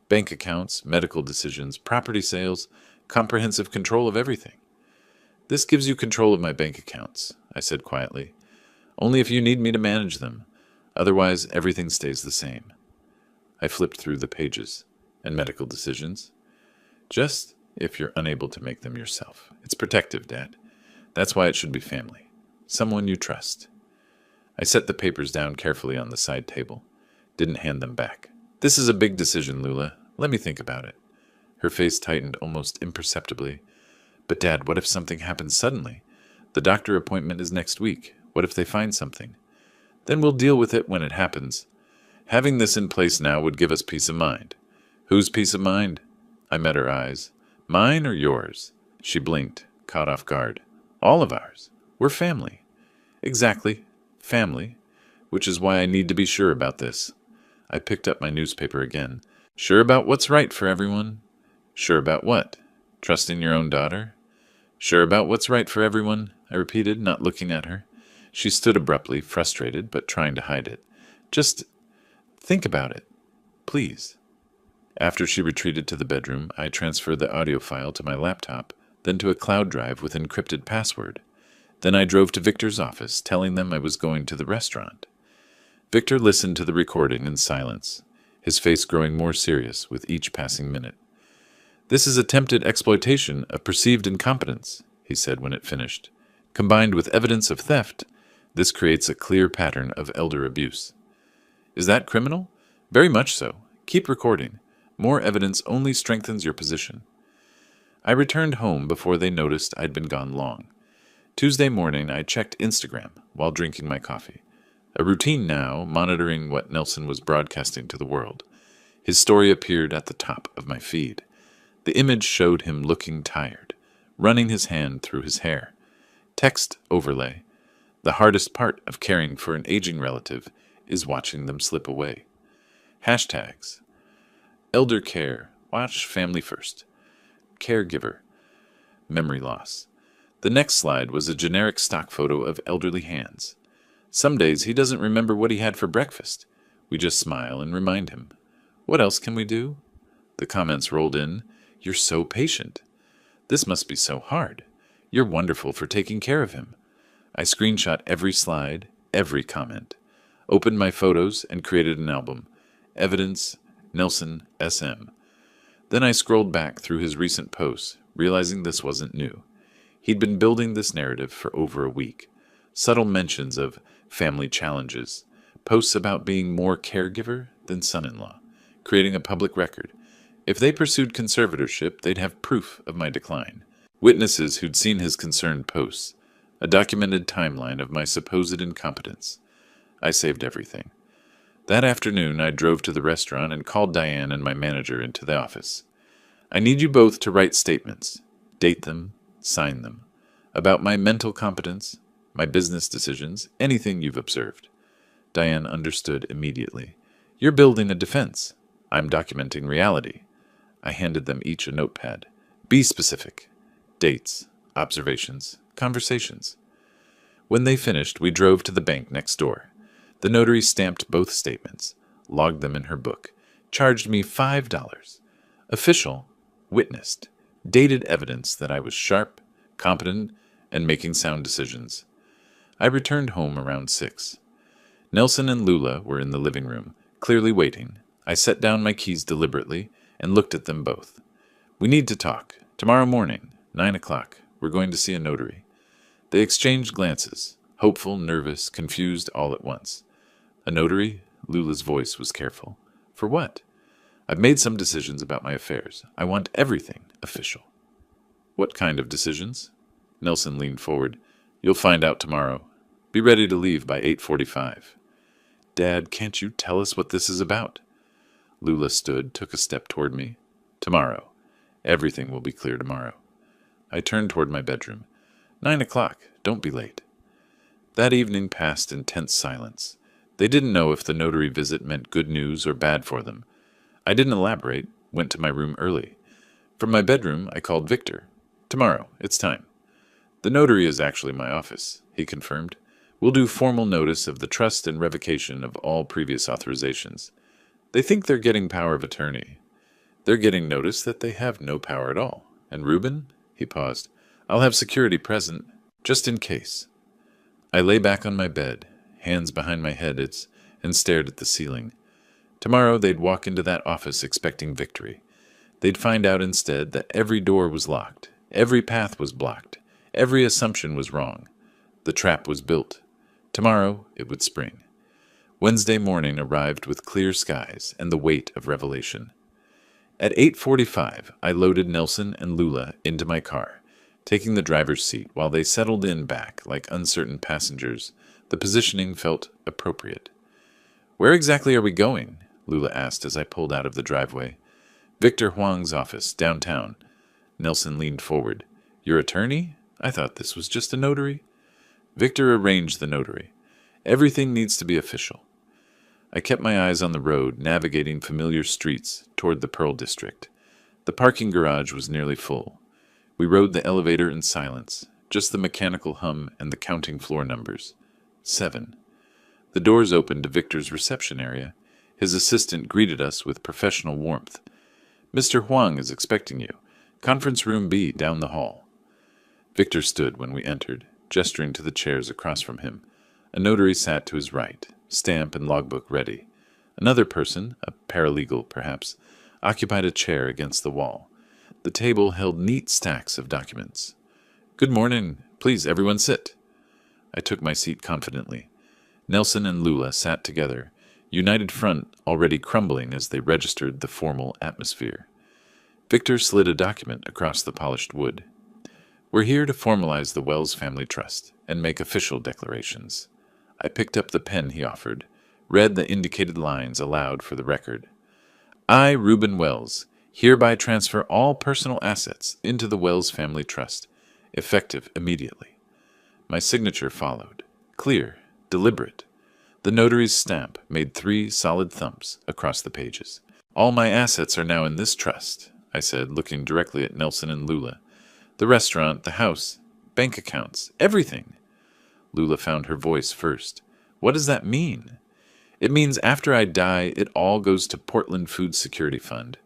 Bank accounts, medical decisions, property sales, comprehensive control of everything. This gives you control of my bank accounts, I said quietly. Only if you need me to manage them. Otherwise, everything stays the same. I flipped through the pages. And medical decisions? Just if you're unable to make them yourself. It's protective, Dad. That's why it should be family. Someone you trust. I set the papers down carefully on the side table. Didn't hand them back. This is a big decision, Lula. Let me think about it. Her face tightened almost imperceptibly. But Dad, what if something happens suddenly? The doctor appointment is next week. What if they find something? Then we'll deal with it when it happens. Having this in place now would give us peace of mind. Whose peace of mind? I met her eyes. Mine or yours? She blinked, caught off guard. All of ours. We're family. Exactly. Family. Which is why I need to be sure about this. I picked up my newspaper again. Sure about what's right for everyone? Sure about what? Trusting your own daughter? Sure about what's right for everyone? I repeated, not looking at her. She stood abruptly, frustrated, but trying to hide it. Just think about it. Please. After she retreated to the bedroom, I transferred the audio file to my laptop, then to a cloud drive with encrypted password. Then I drove to Victor's office, telling them I was going to the restaurant. Victor listened to the recording in silence, his face growing more serious with each passing minute. This is attempted exploitation of perceived incompetence, he said when it finished. Combined with evidence of theft, this creates a clear pattern of elder abuse. Is that criminal? Very much so. Keep recording. More evidence only strengthens your position. I returned home before they noticed I'd been gone long. Tuesday morning, I checked Instagram while drinking my coffee. A routine now, monitoring what Nelson was broadcasting to the world. His story appeared at the top of my feed. The image showed him looking tired, running his hand through his hair. Text overlay. The hardest part of caring for an aging relative is watching them slip away. Hashtags. Elder care. Watch family first. Caregiver. Memory loss. The next slide was a generic stock photo of elderly hands. Some days he doesn't remember what he had for breakfast. We just smile and remind him. What else can we do? The comments rolled in. You're so patient. This must be so hard. You're wonderful for taking care of him. I screenshot every slide, every comment. Opened my photos and created an album. Evidence, Nelson, SM. Then I scrolled back through his recent posts, realizing this wasn't new. He'd been building this narrative for over a week. Subtle mentions of family challenges, posts about being more caregiver than son-in-law, creating a public record. If they pursued conservatorship, they'd have proof of my decline. Witnesses who'd seen his concerned posts, a documented timeline of my supposed incompetence. I saved everything. That afternoon, I drove to the restaurant and called Diane and my manager into the office. I need you both to write statements, date them, sign them, about my mental competence, my business decisions, anything you've observed. Diane understood immediately. You're building a defense. I'm documenting reality. I handed them each a notepad. Be specific. Dates, observations, conversations. When they finished, we drove to the bank next door. The notary stamped both statements, logged them in her book, charged me $5. Official, witnessed, dated evidence that I was sharp, competent, and making sound decisions. I returned home around 6. Nelson and Lula were in the living room, clearly waiting. I set down my keys deliberately and looked at them both. We need to talk. Tomorrow morning, 9 o'clock, we're going to see a notary. They exchanged glances, hopeful, nervous, confused all at once. A notary? Lula's voice was careful. For what? I've made some decisions about my affairs. I want everything official. What kind of decisions? Nelson leaned forward. You'll find out tomorrow. Be ready to leave by 8:45. Dad, can't you tell us what this is about? Lula stood, took a step toward me. Tomorrow. Everything will be clear tomorrow. I turned toward my bedroom. 9 o'clock. Don't be late. That evening passed in tense silence. They didn't know if the notary visit meant good news or bad for them. I didn't elaborate, went to my room early. From my bedroom, I called Victor. Tomorrow. It's time. The notary is actually my office, he confirmed. We'll do formal notice of the trust and revocation of all previous authorizations. They think they're getting power of attorney. They're getting notice that they have no power at all. And Reuben? He paused. I'll have security present, just in case. I lay back on my bed, hands behind my head, and stared at the ceiling. Tomorrow they'd walk into that office expecting victory. They'd find out instead that every door was locked, every path was blocked, every assumption was wrong. The trap was built. Tomorrow it would spring. Wednesday morning arrived with clear skies and the weight of revelation. At 8:45, I loaded Nelson and Lula into my car, taking the driver's seat while they settled in back like uncertain passengers. The positioning felt appropriate. Where exactly are we going? Lula asked as I pulled out of the driveway. Victor Huang's office, downtown. Nelson leaned forward. Your attorney? I thought this was just a notary. Victor arranged the notary. Everything needs to be official. I kept my eyes on the road, navigating familiar streets toward the Pearl District. The parking garage was nearly full. We rode the elevator in silence, just the mechanical hum and the counting floor numbers. 7. The doors opened to Victor's reception area. His assistant greeted us with professional warmth. Mr. Huang is expecting you. Conference room B down the hall. Victor stood when we entered, gesturing to the chairs across from him. A notary sat to his right, stamp and logbook ready. Another person, a paralegal perhaps, occupied a chair against the wall. The table held neat stacks of documents. Good morning. Please, everyone sit. I took my seat confidently. Nelson and Lula sat together, united front already crumbling as they registered the formal atmosphere. Victor slid a document across the polished wood. We're here to formalize the Wells Family Trust and make official declarations. I picked up the pen he offered, read the indicated lines aloud for the record. I, Reuben Wells, hereby transfer all personal assets into the Wells Family Trust, effective immediately. My signature followed, clear, deliberate. The notary's stamp made 3 solid thumps across the pages. All my assets are now in this trust, I said, looking directly at Nelson and Lula. The restaurant, the house, bank accounts, everything. Lula found her voice first. What does that mean? It means after I die, it all goes to Portland Food Security Fund,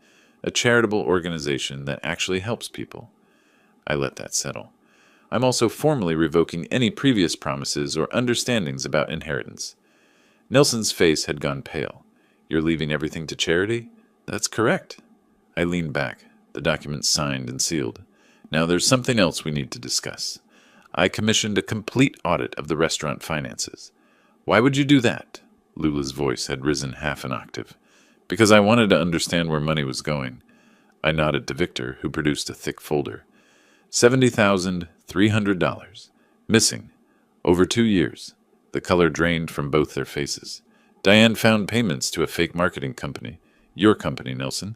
a charitable organization that actually helps people. I let that settle. I'm also formally revoking any previous promises or understandings about inheritance. Nelson's face had gone pale. You're leaving everything to charity? That's correct. I leaned back, the document signed and sealed. Now there's something else we need to discuss. I commissioned a complete audit of the restaurant finances. Why would you do that? Lula's voice had risen half an octave. Because I wanted to understand where money was going. I nodded to Victor, who produced a thick folder. $70,300. Missing. Over 2 years. The color drained from both their faces. Diane found payments to a fake marketing company. Your company, Nelson.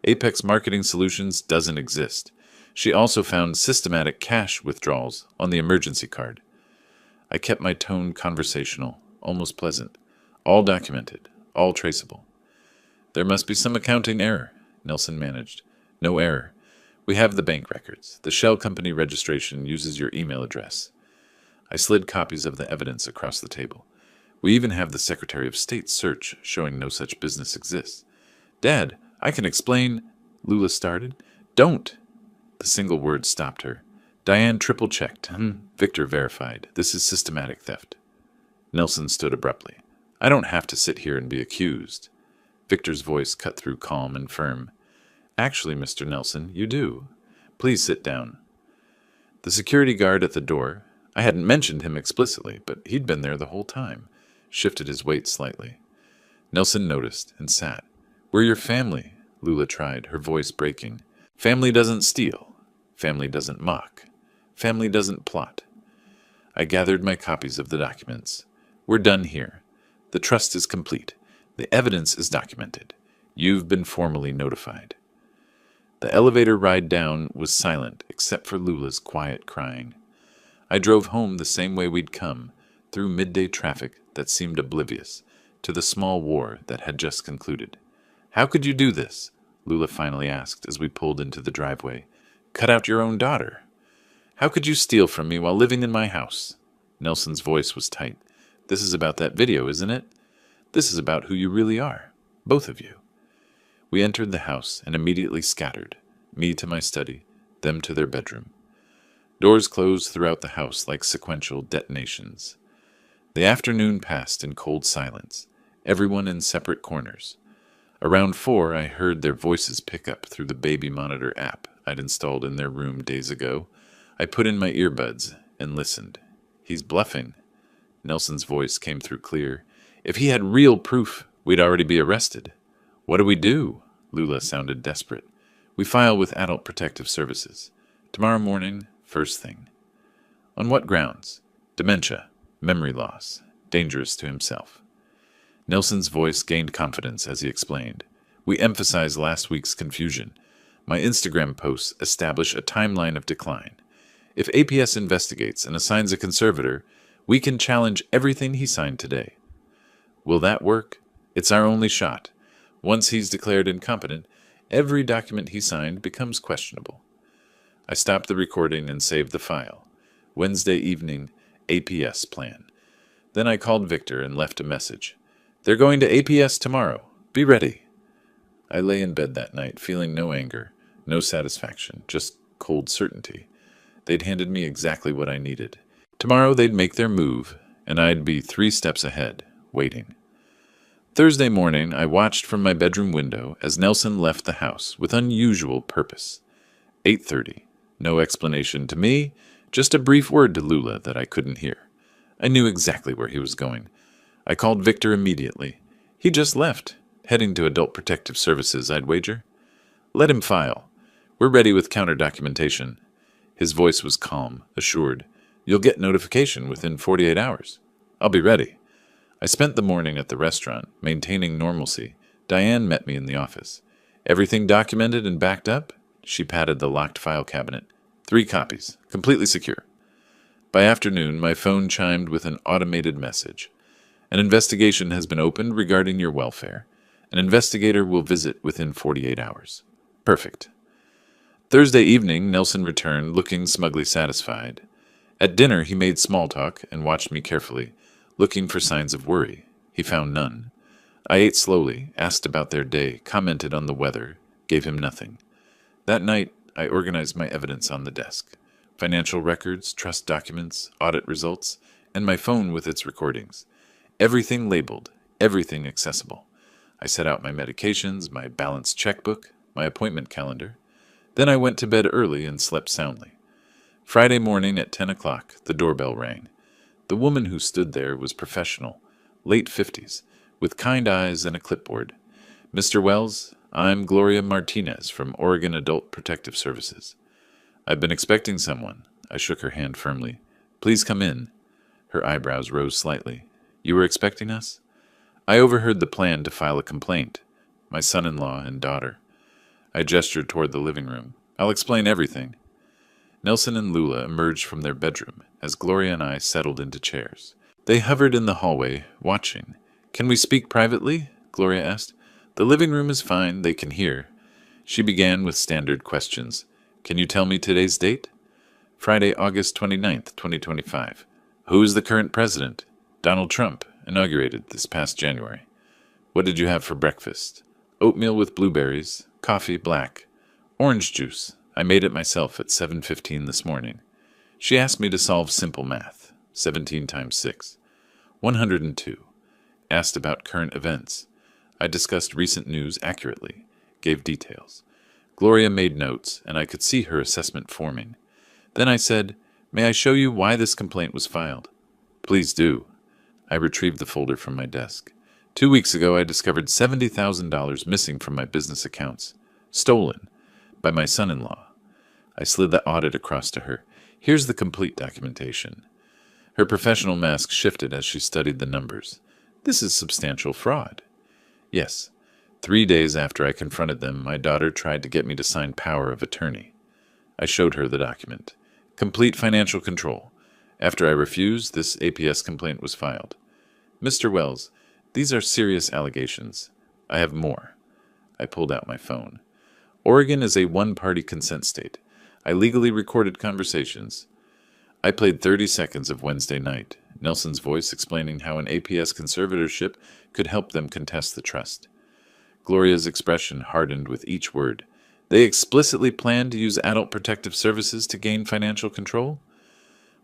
Apex Marketing Solutions doesn't exist. She also found systematic cash withdrawals on the emergency card. I kept my tone conversational, almost pleasant. All documented, all traceable. There must be some accounting error, Nelson managed. No error. We have the bank records. The shell company registration uses your email address. I slid copies of the evidence across the table. We even have the Secretary of State's search showing no such business exists. Dad, I can explain, Lula started. Don't. The single word stopped her. Diane triple-checked. Victor verified. This is systematic theft. Nelson stood abruptly. I don't have to sit here and be accused. Victor's voice cut through calm and firm. Actually, Mr. Nelson, you do. Please sit down. The security guard at the door, I hadn't mentioned him explicitly, but he'd been there the whole time, shifted his weight slightly. Nelson noticed and sat. We're your family, Lula tried, her voice breaking. Family doesn't steal. Family doesn't mock. Family doesn't plot. I gathered my copies of the documents. We're done here. The trust is complete. The evidence is documented. You've been formally notified. The elevator ride down was silent, except for Lula's quiet crying. I drove home the same way we'd come, through midday traffic that seemed oblivious, to the small war that had just concluded. How could you do this? Lula finally asked as we pulled into the driveway. Cut out your own daughter. How could you steal from me while living in my house? Nelson's voice was tight. This is about that video, isn't it? This is about who you really are. Both of you. We entered the house and immediately scattered, me to my study, them to their bedroom. Doors closed throughout the house like sequential detonations. The afternoon passed in cold silence, everyone in separate corners. Around 4, I heard their voices pick up through the baby monitor app I'd installed in their room days ago. I put in my earbuds and listened. He's bluffing. Nelson's voice came through clear. If he had real proof, we'd already be arrested. What do we do? Lula sounded desperate. We file with Adult Protective Services. Tomorrow morning, first thing. On what grounds? Dementia, memory loss, dangerous to himself. Nelson's voice gained confidence as he explained. We emphasize last week's confusion. My Instagram posts establish a timeline of decline. If APS investigates and assigns a conservator, we can challenge everything he signed today. Will that work? It's our only shot. Once he's declared incompetent, every document he signed becomes questionable. I stopped the recording and saved the file. Wednesday evening, APS plan. Then I called Victor and left a message. They're going to APS tomorrow. Be ready. I lay in bed that night, feeling no anger, no satisfaction, just cold certainty. They'd handed me exactly what I needed. Tomorrow they'd make their move, and I'd be 3 steps ahead, waiting. Thursday morning, I watched from my bedroom window as Nelson left the house with unusual purpose. 8:30. No explanation to me, just a brief word to Lula that I couldn't hear. I knew exactly where he was going. I called Victor immediately. He just left, heading to Adult Protective Services, I'd wager. Let him file. We're ready with counter-documentation. His voice was calm, assured. You'll get notification within 48 hours. I'll be ready. I spent the morning at the restaurant, maintaining normalcy. Diane met me in the office. Everything documented and backed up? She patted the locked file cabinet. 3 copies, completely secure. By afternoon, my phone chimed with an automated message. An investigation has been opened regarding your welfare. An investigator will visit within 48 hours. Perfect. Thursday evening, Nelson returned, looking smugly satisfied. At dinner, he made small talk and watched me carefully, looking for signs of worry. He found none. I ate slowly, asked about their day, commented on the weather, gave him nothing. That night, I organized my evidence on the desk. Financial records, trust documents, audit results, and my phone with its recordings. Everything labeled, everything accessible. I set out my medications, my balanced checkbook, my appointment calendar. Then I went to bed early and slept soundly. Friday morning at 10 o'clock, the doorbell rang. The woman who stood there was professional, late 50s, with kind eyes and a clipboard. Mr. Wells, I'm Gloria Martinez from Oregon Adult Protective Services. I've been expecting someone. I shook her hand firmly. Please come in. Her eyebrows rose slightly. You were expecting us? I overheard the plan to file a complaint. My son-in-law and daughter. I gestured toward the living room. I'll explain everything. Nelson and Lula emerged from their bedroom as Gloria and I settled into chairs. They hovered in the hallway, watching. Can we speak privately? Gloria asked. The living room is fine, they can hear. She began with standard questions. Can you tell me today's date? Friday, August 29th, 2025. Who is the current president? Donald Trump, inaugurated this past January. What did you have for breakfast? Oatmeal with blueberries, coffee black, orange juice. I made it myself at 7:15 this morning. She asked me to solve simple math. 17 times 6. 102. Asked about current events. I discussed recent news accurately, gave details. Gloria made notes, and I could see her assessment forming. Then I said, May I show you why this complaint was filed? Please do. I retrieved the folder from my desk. 2 weeks ago, I discovered $70,000 missing from my business accounts. Stolen. By my son-in-law. I slid the audit across to her. Here's the complete documentation. Her professional mask shifted as she studied the numbers. This is substantial fraud. Yes. 3 days after I confronted them, my daughter tried to get me to sign power of attorney. I showed her the document. Complete financial control. After I refused, this APS complaint was filed. Mr. Wells, these are serious allegations. I have more. I pulled out my phone. Oregon is a one-party consent state. I legally recorded conversations. I played 30 seconds of Wednesday night, Nelson's voice explaining how an APS conservatorship could help them contest the trust. Gloria's expression hardened with each word. They explicitly planned to use adult protective services to gain financial control?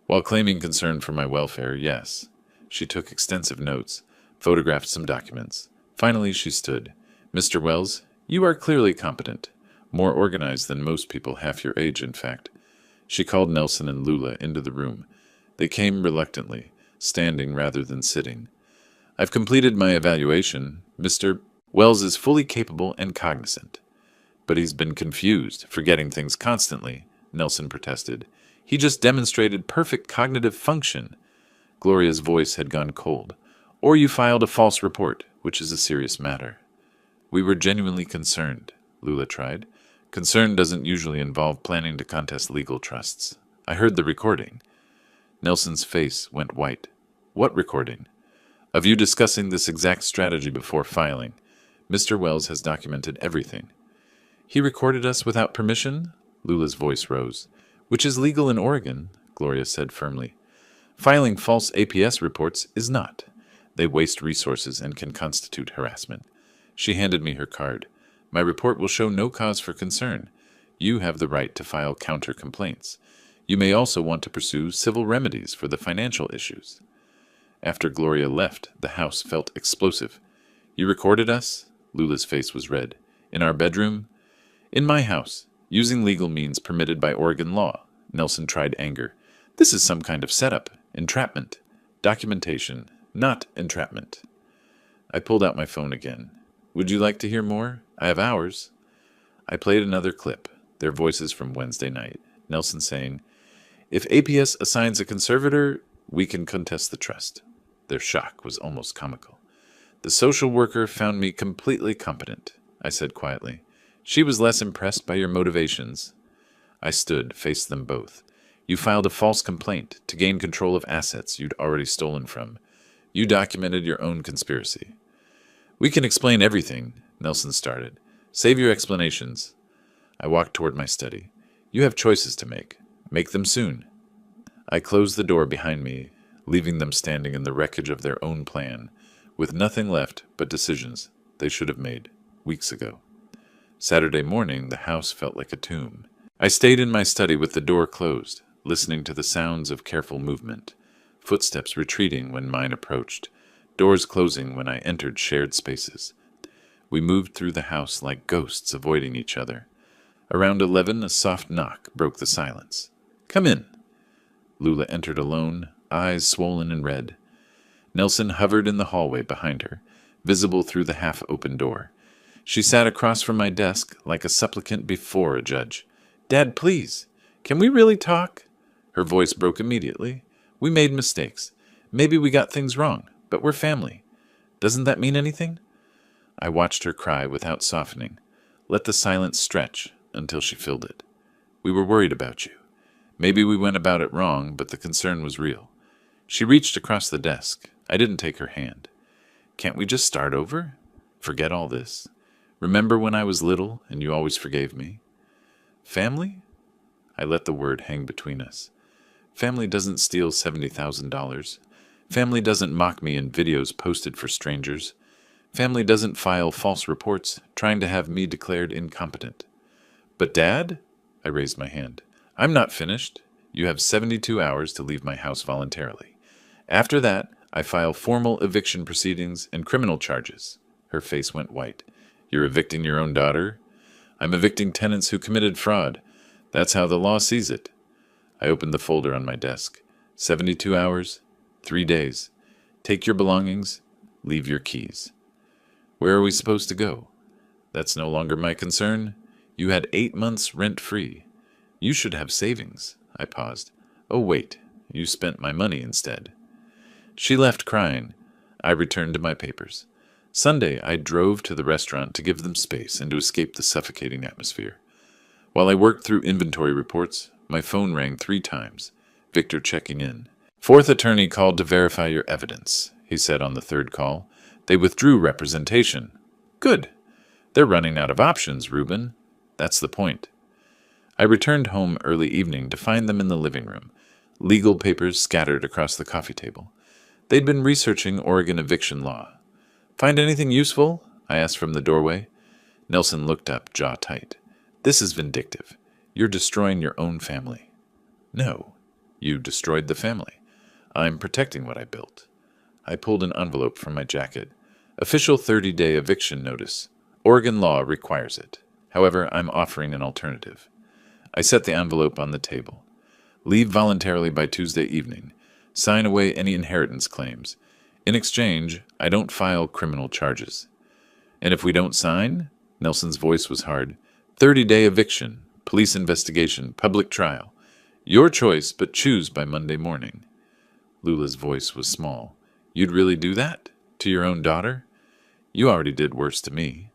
While claiming concern for my welfare, yes. She took extensive notes, photographed some documents. Finally, she stood. Mr. Wells, you are clearly competent. More organized than most people half your age, in fact. She called Nelson and Lula into the room. They came reluctantly, standing rather than sitting. I've completed my evaluation. Mr. Wells is fully capable and cognizant. But he's been confused, forgetting things constantly, Nelson protested. He just demonstrated perfect cognitive function. Gloria's voice had gone cold. Or you filed a false report, which is a serious matter. We were genuinely concerned, Lula tried. Concern doesn't usually involve planning to contest legal trusts. I heard the recording. Nelson's face went white. What recording? Of you discussing this exact strategy before filing. Mr. Wells has documented everything. He recorded us without permission? Lula's voice rose. Which is legal in Oregon, Gloria said firmly. Filing false APS reports is not. They waste resources and can constitute harassment. She handed me her card. My report will show no cause for concern. You have the right to file counter-complaints. You may also want to pursue civil remedies for the financial issues. After Gloria left, the house felt explosive. You recorded us? Lula's face was red. In our bedroom? In my house, using legal means permitted by Oregon law. Nelson tried anger. This is some kind of setup. Entrapment. Documentation. Not entrapment. I pulled out my phone again. Would you like to hear more? I have hours. I played another clip, their voices from Wednesday night. Nelson saying, if APS assigns a conservator, we can contest the trust. Their shock was almost comical. The social worker found me completely competent, I said quietly. She was less impressed by your motivations. I stood, faced them both. You filed a false complaint to gain control of assets you'd already stolen from. You documented your own conspiracy. We can explain everything, Nelson started. Save your explanations. I walked toward my study. You have choices to make. Make them soon. I closed the door behind me, leaving them standing in the wreckage of their own plan, with nothing left but decisions they should have made weeks ago. Saturday morning, the house felt like a tomb. I stayed in my study with the door closed, listening to the sounds of careful movement, footsteps retreating when mine approached, doors closing when I entered shared spaces. We moved through the house like ghosts avoiding each other. Around 11, a soft knock broke the silence. Come in. Lula entered alone, eyes swollen and red. Nelson hovered in the hallway behind her, visible through the half-open door. She sat across from my desk like a supplicant before a judge. Dad, please, can we really talk? Her voice broke immediately. We made mistakes. Maybe we got things wrong, but we're family. Doesn't that mean anything? I watched her cry without softening. Let the silence stretch until she filled it. We were worried about you. Maybe we went about it wrong, but the concern was real. She reached across the desk. I didn't take her hand. Can't we just start over? Forget all this. Remember when I was little and you always forgave me? Family? I let the word hang between us. Family doesn't steal $70,000. Family doesn't mock me in videos posted for strangers. Family doesn't file false reports trying to have me declared incompetent. But Dad? I raised my hand. I'm not finished. You have 72 hours to leave my house voluntarily. After that, I file formal eviction proceedings and criminal charges. Her face went white. You're evicting your own daughter? I'm evicting tenants who committed fraud. That's how the law sees it. I opened the folder on my desk. 72 hours, 3 days. Take your belongings, leave your keys. Where are we supposed to go? That's no longer my concern. You had 8 months rent-free. You should have savings. I paused. Oh, wait. You spent my money instead. She left crying. I returned to my papers. Sunday, I drove to the restaurant to give them space and to escape the suffocating atmosphere. While I worked through inventory reports, my phone rang 3 times. Victor checking in. Fourth attorney called to verify your evidence, he said on the 3rd call. They withdrew representation. Good. They're running out of options, Reuben. That's the point. I returned home early evening to find them in the living room, legal papers scattered across the coffee table. They'd been researching Oregon eviction law. Find anything useful? I asked from the doorway. Nelson looked up, jaw tight. This is vindictive. You're destroying your own family. No, you destroyed the family. I'm protecting what I built. I pulled an envelope from my jacket. Official 30-day eviction notice. Oregon law requires it. However, I'm offering an alternative. I set the envelope on the table. Leave voluntarily by Tuesday evening. Sign away any inheritance claims. In exchange, I don't file criminal charges. And if we don't sign, Nelson's voice was hard, 30-day eviction, police investigation, public trial. Your choice, but choose by Monday morning. Lula's voice was small. You'd really do that? To your own daughter? You already did worse to me.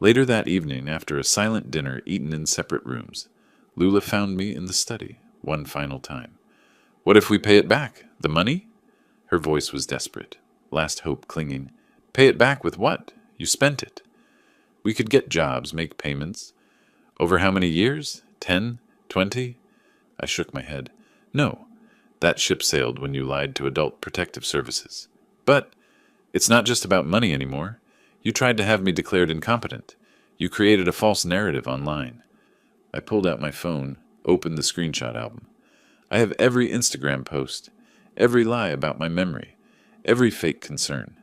Later that evening, after a silent dinner eaten in separate rooms, Lula found me in the study, one final time. What if we pay it back? The money? Her voice was desperate, last hope clinging. Pay it back with what? You spent it. We could get jobs, make payments. Over how many years? 10? 20? I shook my head. No, that ship sailed when you lied to Adult Protective Services. But it's not just about money anymore. You tried to have me declared incompetent. You created a false narrative online. I pulled out my phone, opened the screenshot album. I have every Instagram post, every lie about my memory, every fake concern.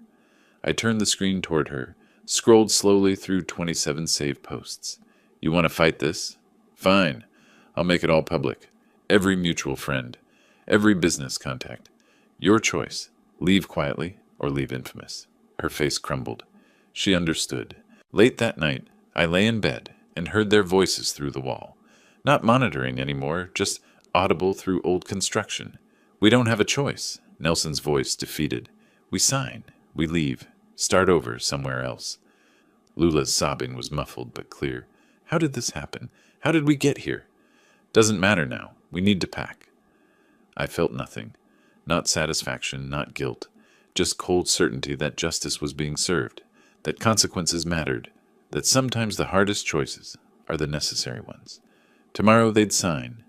I turned the screen toward her, scrolled slowly through 27 saved posts. You want to fight this? Fine. I'll make it all public. Every mutual friend, every business contact. Your choice. Leave quietly or leave infamous. Her face crumbled. She understood. Late that night, I lay in bed and heard their voices through the wall. Not monitoring anymore, just audible through old construction. We don't have a choice. Nelson's voice defeated. We sign. We leave. Start over somewhere else. Lula's sobbing was muffled but clear. How did this happen? How did we get here? Doesn't matter now. We need to pack. I felt nothing. Not satisfaction, not guilt. Just cold certainty that justice was being served, that consequences mattered, that sometimes the hardest choices are the necessary ones. Tomorrow they'd sign.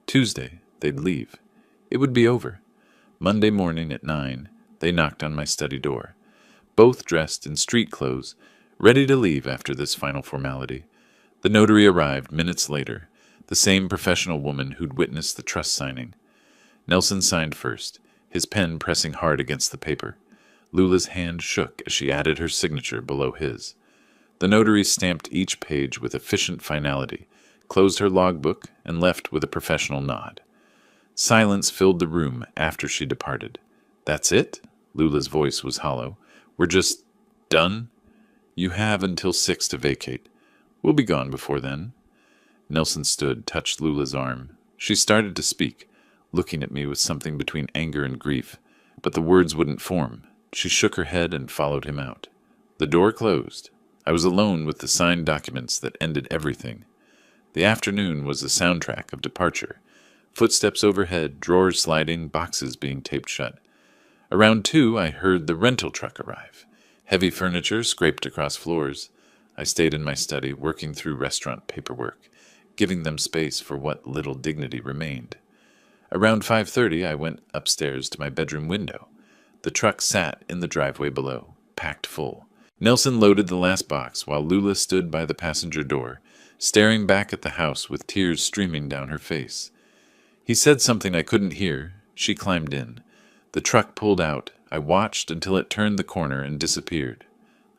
Tuesday they'd leave. It would be over. Monday morning at 9, they knocked on my study door. Both dressed in street clothes, ready to leave after this final formality. The notary arrived minutes later, the same professional woman who'd witnessed the trust signing. Nelson signed first, his pen pressing hard against the paper. Lula's hand shook as she added her signature below his. The notary stamped each page with efficient finality, closed her logbook, and left with a professional nod. Silence filled the room after she departed. That's it? Lula's voice was hollow. We're just done? You have until 6 to vacate. We'll be gone before then. Nelson stood, touched Lula's arm. She started to speak, looking at me with something between anger and grief, but the words wouldn't form. She shook her head and followed him out. The door closed. I was alone with the signed documents that ended everything. The afternoon was a soundtrack of departure. Footsteps overhead, drawers sliding, boxes being taped shut. Around 2, I heard the rental truck arrive. Heavy furniture scraped across floors. I stayed in my study, working through restaurant paperwork, giving them space for what little dignity remained. Around 5:30, I went upstairs to my bedroom window. The truck sat in the driveway below, packed full. Nelson loaded the last box while Lula stood by the passenger door, staring back at the house with tears streaming down her face. He said something I couldn't hear. She climbed in. The truck pulled out. I watched until it turned the corner and disappeared.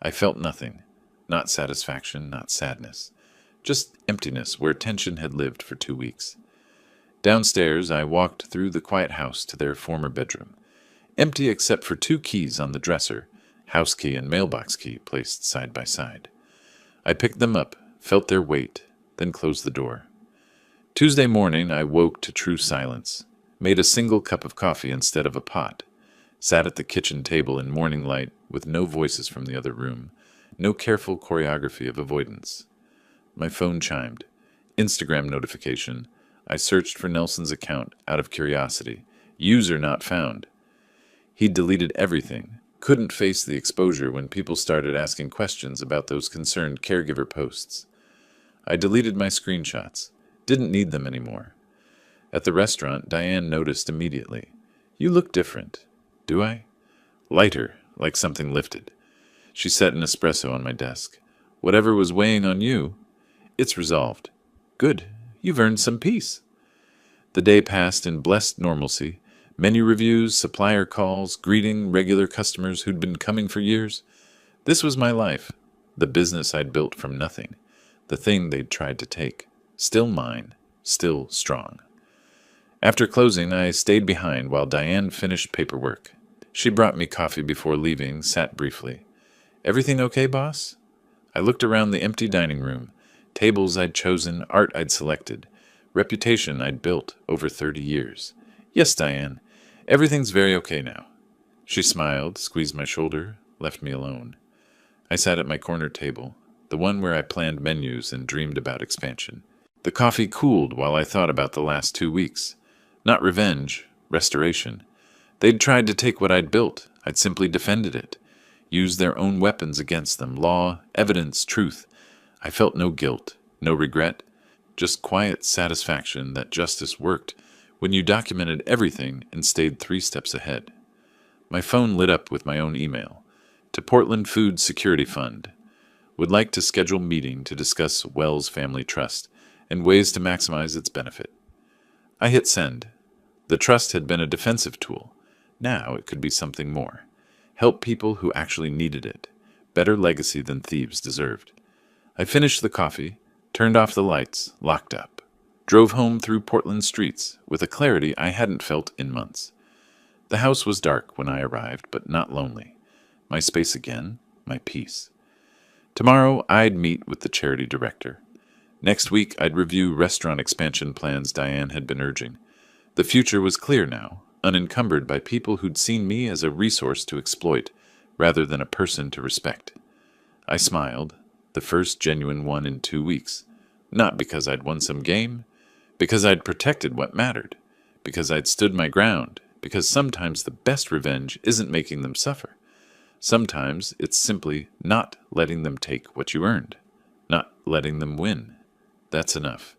I felt nothing. Not satisfaction, not sadness. Just emptiness where tension had lived for 2 weeks. Downstairs, I walked through the quiet house to their former bedroom. Empty except for 2 keys on the dresser, house key and mailbox key placed side by side. I picked them up, felt their weight, then closed the door. Tuesday morning, I woke to true silence, made a single cup of coffee instead of a pot, sat at the kitchen table in morning light with no voices from the other room, no careful choreography of avoidance. My phone chimed. Instagram notification. I searched for Nelson's account out of curiosity. User not found. He'd deleted everything. Couldn't face the exposure when people started asking questions about those concerned caregiver posts. I deleted my screenshots. Didn't need them anymore. At the restaurant, Diane noticed immediately. You look different. Do I? Lighter, like something lifted. She set an espresso on my desk. Whatever was weighing on you, it's resolved. Good. You've earned some peace. The day passed in blessed normalcy. Menu reviews, supplier calls, greeting regular customers who'd been coming for years. This was my life. The business I'd built from nothing. The thing they'd tried to take. Still mine. Still strong. After closing, I stayed behind while Diane finished paperwork. She brought me coffee before leaving, sat briefly. Everything okay, boss? I looked around the empty dining room. Tables I'd chosen, art I'd selected, reputation I'd built over 30 years. Yes, Diane, everything's very okay now. She smiled, squeezed my shoulder, left me alone. I sat at my corner table, the one where I planned menus and dreamed about expansion. The coffee cooled while I thought about the last 2 weeks. Not revenge, restoration. They'd tried to take what I'd built. I'd simply defended it. Used their own weapons against them, law, evidence, truth. I felt no guilt, no regret, just quiet satisfaction that justice worked when you documented everything and stayed 3 steps ahead. My phone lit up with my own email. To Portland Food Security Fund. Would like to schedule meeting to discuss Wells Family Trust and ways to maximize its benefit. I hit send. The trust had been a defensive tool. Now it could be something more. Help people who actually needed it. Better legacy than thieves deserved. I finished the coffee, turned off the lights, locked up. Drove home through Portland streets with a clarity I hadn't felt in months. The house was dark when I arrived, but not lonely. My space again, my peace. Tomorrow I'd meet with the charity director. Next week I'd review restaurant expansion plans Diane had been urging. The future was clear now, unencumbered by people who'd seen me as a resource to exploit, rather than a person to respect. I smiled, the first genuine one in 2 weeks. Not because I'd won some game, because I'd protected what mattered, because I'd stood my ground, because sometimes the best revenge isn't making them suffer. Sometimes it's simply not letting them take what you earned, not letting them win. That's enough.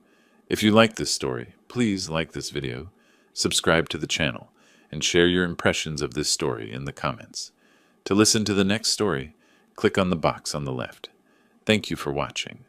If you like this story, please like this video, subscribe to the channel, and share your impressions of this story in the comments. To listen to the next story, click on the box on the left. Thank you for watching.